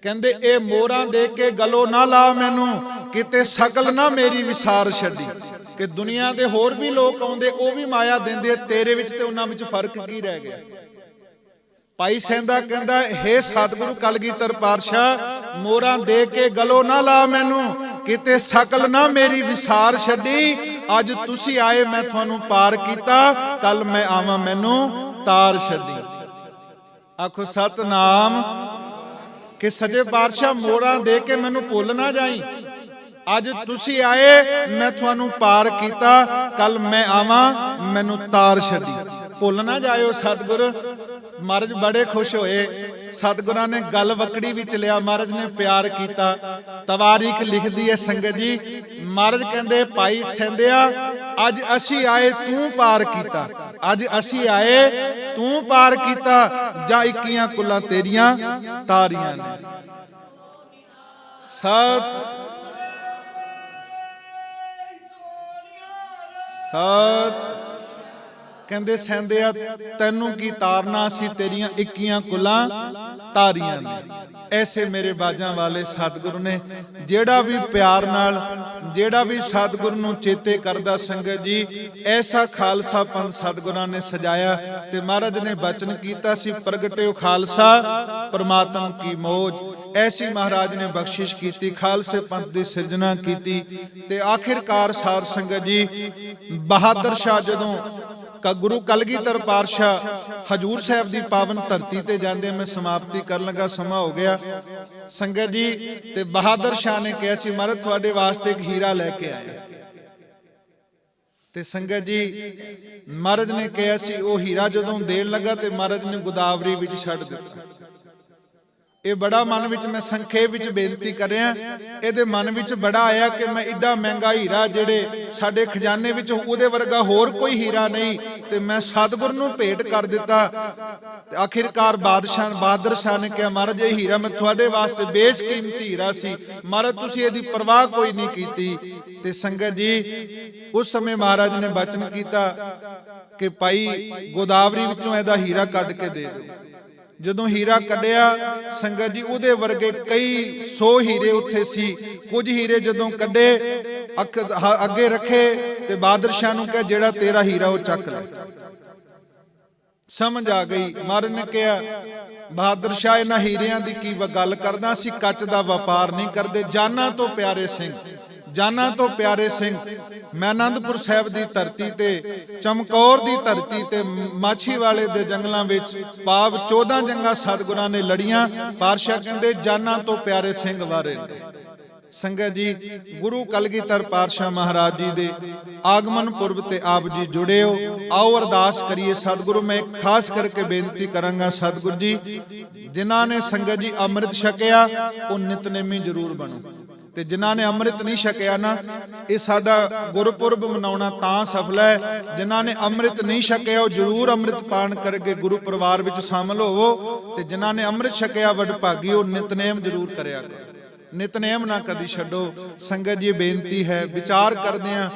ਕਹਿੰਦੇ ਇਹ ਮੋਹਰਾਂ ਦੇਖ ਕੇ ਗਲੋਂ ਨਾ ਲਾ ਮੈਨੂੰ, ਕਿਤੇ ਸਕਲ ਨਾ ਮੇਰੀ ਵਿਸਾਰ ਛੱਡੀ। ਕਿ ਦੁਨੀਆ ਦੇ ਹੋਰ ਵੀ ਲੋਕ ਆਉਂਦੇ, ਉਹ ਵੀ ਮਾਇਆ ਦਿੰਦੇ, ਤੇਰੇ ਵਿੱਚ ਤੇ ਉਹਨਾਂ ਵਿੱਚ ਫਰਕ ਕੀ ਰਹਿ ਗਿਆ। ਭਾਈ ਸੈਂਦਾ ਕਹਿੰਦਾ ਹੇ ਸਤਿਗੁਰੂ ਕਲਗੀਧਰ ਪਾਤਸ਼ਾਹ, ਮੋਹਰਾਂ ਦੇ ਕੇ ਗਲੋਂ ਨਾ ਲਾ ਮੈਨੂੰ, ਕਿਤੇ ਸਕਲ ਨਾ ਮੇਰੀ ਵਿਸਾਰ ਛੱਡੀ। ਅੱਜ ਤੁਸੀਂ ਆਏ, ਮੈਂ ਤੁਹਾਨੂੰ ਪਾਰ ਕੀਤਾ, ਕੱਲ ਮੈਂ ਆਵਾਂ ਮੈਨੂੰ ਤਾਰ ਛੱਡੀ। ਆਖੋ ਸਤਨਾਮ। ਕਿ ਸੱਚੇ ਪਾਤਸ਼ਾਹ ਮੋਹਰਾਂ ਦੇ ਕੇ ਮੈਨੂੰ ਭੁੱਲ ਨਾ ਜਾਈ। ਅੱਜ ਤੁਸੀਂ ਆਏ, ਮੈਂ ਤੁਹਾਨੂੰ ਪਾਰ ਕੀਤਾ, ਕੱਲ ਮੈਂ ਆਵਾਂ ਮੈਨੂੰ ਤਾਰ ਛੱਡੀ। ਭੁੱਲ ਨਾ ਜਾਇਓ ਸਤਿਗੁਰ। ਮਹਾਰਾਜ ਬੜੇ ਖੁਸ਼ ਹੋਏ। ਸਤਿਗੁਰਾਂ ਨੇ ਗੱਲ ਵਕੜੀ ਵਿੱਚ ਲਿਆ, ਮਹਾਰਾਜ ਨੇ ਪਿਆਰ ਕੀਤਾ। ਤਵਾਰੀਖ ਲਿਖਦੀ ਹੈ ਸੰਗਤ ਜੀ, ਮਹਾਰਾਜ ਕਹਿੰਦੇ ਭਾਈ ਸੈਂਦਿਆ ਅੱਜ ਅਸੀਂ ਆਏ, ਤੂੰ ਪਾਰ ਕੀਤਾ। ਅੱਜ ਅਸੀਂ ਆਏ, ਤੂੰ ਪਾਰ ਕੀਤਾ, ਜਾਂ 21 ਕੁੱਲਾਂ ਤੇਰੀਆਂ ਤਾਰੀਆਂ ਨੇ। ਸਤ ਕਹਿੰਦੇ ਸੈਂਦਿਆ ਤੈਨੂੰ ਕੀ ਤਾਰਨਾ, ਅਸੀਂ ਤੇਰੀਆਂ 21 ਕੁਲਾਂ ਤਾਰੀਆਂ ਨੇ। ਐਸੇ ਮੇਰੇ ਬਾਜਾਂ ਵਾਲੇ ਸਤਿਗੁਰੂ ਨੇ, ਜਿਹੜਾ ਵੀ ਪਿਆਰ ਨਾਲ, ਜਿਹੜਾ ਵੀ ਸਤਿਗੁਰੂ ਨੂੰ ਚੇਤੇ ਕਰਦਾ ਸੰਗਤ ਜੀ, ਐਸਾ ਖਾਲਸਾ ਪੰਥ ਸਤਿਗੁਰਾਂ ਨੇ ਸਜਾਇਆ। ਤੇ ਮਹਾਰਾਜ ਨੇ ਬਚਨ ਕੀਤਾ ਸੀ, ਪ੍ਰਗਟਿਓ ਖਾਲਸਾ ਪਰਮਾਤਮ ਕੀ ਮੋਜ। ਐਸੀ ਮਹਾਰਾਜ ਨੇ ਬਖਸ਼ਿਸ਼ ਕੀਤੀ, ਖਾਲਸੇ ਪੰਥ ਦੀ ਸਿਰਜਣਾ ਕੀਤੀ। ਤੇ ਆਖਿਰਕਾਰ ਸਾਧ ਸੰਗਤ ਜੀ, ਬਹਾਦਰ ਸ਼ਾਹ ਜਦੋਂ ਗੁਰੂ ਕਲਗੀਧਰ ਪਾਤਸ਼ਾਹ ਹਜੂਰ ਸਾਹਿਬ ਦੀ ਪਾਵਨ ਧਰਤੀ ਤੇ ਜਾਂਦੇ, ਮੈਂ ਸਮਾਪਤੀ ਕਰਨ ਲੱਗਾ, ਸਮਾਂ ਹੋ ਗਿਆ ਸੰਗਤ ਜੀ। ਤੇ ਬਹਾਦਰ ਸ਼ਾਹ ਨੇ ਕਿਹਾ ਸੀ, ਮਹਾਰਾਜ ਤੁਹਾਡੇ ਵਾਸਤੇ ਇੱਕ ਹੀਰਾ ਲੈ ਕੇ ਆਇਆ। ਤੇ ਸੰਗਤ ਜੀ, ਮਹਾਰਾਜ ਨੇ ਕਿਹਾ ਸੀ, ਉਹ ਹੀਰਾ ਜਦੋਂ ਦੇਣ ਲੱਗਾ ਤੇ ਮਹਾਰਾਜ ਨੇ ਗੋਦਾਵਰੀ ਵਿੱਚ ਛੱਡ ਦਿੱਤਾ। ਇਹ ਬੜਾ ਮਨ ਵਿੱਚ, ਮੈਂ ਸੰਖੇਪ ਵਿੱਚ ਬੇਨਤੀ ਕਰ ਰਿਹਾ, ਇਹਦੇ ਮਨ ਵਿੱਚ ਬੜਾ ਆਇਆ ਕਿ ਮੈਂ ਏਡਾ ਮਹਿੰਗਾ ਹੀਰਾ ਜਿਹੜੇ ਸਾਡੇ ਖਜ਼ਾਨੇ ਵਿੱਚ ਉਹਦੇ ਵਰਗਾ ਹੋਰ ਕੋਈ ਹੀਰਾ ਨਹੀਂ, ਤੇ ਮੈਂ ਸਤਿਗੁਰ ਨੂੰ ਭੇਟ ਕਰ ਦਿੱਤਾ। ਤੇ ਆਖਿਰਕਾਰ ਬਹਾਦਰ ਸ਼ਾਹ ਨੇ ਕਿਹਾ, ਮਹਾਰਾਜ ਇਹ ਹੀਰਾ ਮੈਂ ਤੁਹਾਡੇ ਵਾਸਤੇ ਬੇਸ਼ਕੀਮਤੀ ਹੀਰਾ ਸੀ, ਮਹਾਰਾਜ ਤੁਸੀਂ ਇਹਦੀ ਪਰਵਾਹ ਕੋਈ ਨਹੀਂ ਕੀਤੀ। ਤੇ ਸੰਗਤ ਜੀ, ਉਸ ਸਮੇਂ ਮਹਾਰਾਜ ਨੇ ਬਚਨ ਕੀਤਾ ਕਿ ਭਾਈ ਗੋਦਾਵਰੀ ਵਿੱਚੋਂ ਇਹਦਾ ਹੀਰਾ ਕੱਢ ਕੇ ਦੇ ਦਿਓ। ਜਦੋਂ ਹੀਰਾ ਕੱਢਿਆ ਸੰਗਤ ਜੀ, ਉਹਦੇ ਵਰਗੇ ਕਈ 100 ਹੀਰੇ ਉੱਥੇ ਸੀ। ਕੁਝ ਹੀਰੇ ਜਦੋਂ ਕੱਢੇ ਅੱਗੇ ਰੱਖੇ ਤੇ ਬਹਾਦਰ ਸ਼ਾਹ ਨੂੰ ਕਿਹਾ, ਜਿਹੜਾ ਤੇਰਾ ਹੀਰਾ ਉਹ ਚੱਕ ਲੈ। ਸਮਝ ਆ ਗਈ। ਮਹਾਰਾਜ ਨੇ ਕਿਹਾ, ਬਹਾਦਰ ਸ਼ਾਹ ਇਹਨਾਂ ਹੀਰਿਆਂ ਦੀ ਕੀ ਗੱਲ ਕਰਦਾ, ਅਸੀਂ ਕੱਚ ਦਾ ਵਪਾਰ ਨਹੀਂ ਕਰਦੇ। ਜਾਨਾਂ ਤੋਂ ਪਿਆਰੇ ਸਿੰਘ, ਜਾਨਾਂ ਤੋਂ ਪਿਆਰੇ ਸਿੰਘ, ਮੈਂ ਆਨੰਦਪੁਰ ਸਾਹਿਬ ਦੀ ਧਰਤੀ ਤੇ, ਚਮਕੌਰ ਦੀ ਧਰਤੀ ਤੇ, ਮਾਛੀਵਾੜੇ ਦੇ ਜੰਗਲਾਂ ਵਿੱਚ ਭਾਵ 14 ਜੰਗਾਂ ਸਤਿਗੁਰਾਂ ਨੇ ਲੜੀਆਂ। ਪਾਤਸ਼ਾਹ ਕਹਿੰਦੇ ਜਾਨਾਂ ਤੋਂ ਪਿਆਰੇ ਸਿੰਘ ਵਾਰੇ ਨੇ। ਸੰਗਤ ਜੀ, ਗੁਰੂ ਕਲਗੀਧਰ ਪਾਤਸ਼ਾਹ ਮਹਾਰਾਜ ਜੀ ਦੇ ਆਗਮਨ ਪੁਰਬ ਤੇ ਆਪ ਜੀ ਜੁੜੇ ਹੋ। ਆਓ ਅਰਦਾਸ ਕਰੀਏ। ਸਤਿਗੁਰੂ, ਮੈਂ ਖਾਸ ਕਰਕੇ ਬੇਨਤੀ ਕਰਾਂਗਾ, ਸਤਿਗੁਰੂ ਜੀ ਜਿਨ੍ਹਾਂ ਨੇ ਸੰਗਤ ਜੀ ਅੰਮ੍ਰਿਤ ਛਕਿਆ ਉਹ ਨਿਤਨੇਮੀ ਜ਼ਰੂਰ ਬਣੋ, ਤੇ ਜਿਨ੍ਹਾਂ ਨੇ ਅੰਮ੍ਰਿਤ ਨਹੀਂ ਛਕਿਆ ਨਾ, ਇਹ ਸਾਡਾ ਗੁਰਪੁਰਬ ਮਨਾਉਣਾ ਤਾਂ ਸਫਲ ਹੈ। ਜਿਨ੍ਹਾਂ ਨੇ ਅੰਮ੍ਰਿਤ ਨਹੀਂ ਛਕਿਆ ਉਹ ਜ਼ਰੂਰ ਅੰਮ੍ਰਿਤ ਪਾਨ ਕਰਕੇ ਗੁਰੂ ਪਰਿਵਾਰ ਵਿੱਚ ਸ਼ਾਮਲ ਹੋਵੋ। ਤੇ ਜਿਨ੍ਹਾਂ ਨੇ ਅੰਮ੍ਰਿਤ ਛਕਿਆ ਵਡਭਾਗੀ, ਉਹ ਨਿਤਨੇਮ ਜ਼ਰੂਰ ਕਰਿਆ ਕਰੋ, ਨਿਤਨੇਮ ਨਾ ਕਦੀ ਛੱਡੋ। ਸੰਗਤ ਜੀ ਬੇਨਤੀ ਹੈ, ਵਿਚਾਰ ਕਰਦੇ ਆਂ,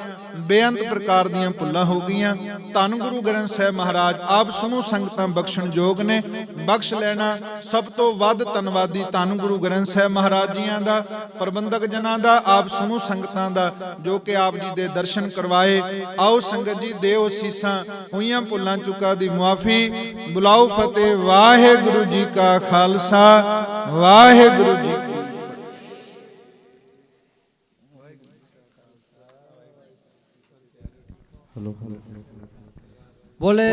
ਬੇਅੰਤ ਪ੍ਰਕਾਰ ਦੀਆਂ ਭੁੱਲਾਂ ਹੋ ਗਈਆਂ। ਧੰਨ ਗੁਰੂ ਗ੍ਰੰਥ ਸਾਹਿਬ ਮਹਾਰਾਜ ਆਪ ਸਮੂਹ ਸੰਗਤਾਂ ਬਖਸ਼ਣ ਯੋਗ ਨੇ, ਬਖਸ਼ ਲੈਣਾ। ਸਭ ਤੋਂ ਵੱਧ ਧੰਨਵਾਦੀ ਧੰਨ ਗੁਰੂ ਗ੍ਰੰਥ ਸਾਹਿਬ ਮਹਾਰਾਜ ਜੀਆਂ ਦਾ, ਪ੍ਰਬੰਧਕ ਜਨਾਂ ਦਾ, ਆਪ ਸਮੂਹ ਸੰਗਤਾਂ ਦਾ, ਜੋ ਕਿ ਆਪ ਜੀ ਦੇ ਦਰਸ਼ਨ ਕਰਵਾਏ। ਆਓ ਸੰਗਤ ਜੀ, ਦਿਓ ਅਸੀਸਾਂ, ਹੋਈਆਂ ਭੁੱਲਾਂ ਚੁੱਕਾਂ ਦੀ ਮੁਆਫੀ। ਬੁਲਾਓ ਫਤਿਹ। ਵਾਹਿਗੁਰੂ ਜੀ ਕਾ ਖਾਲਸਾ, ਵਾਹਿਗੁਰੂ ਜੀ ਕੀ बोले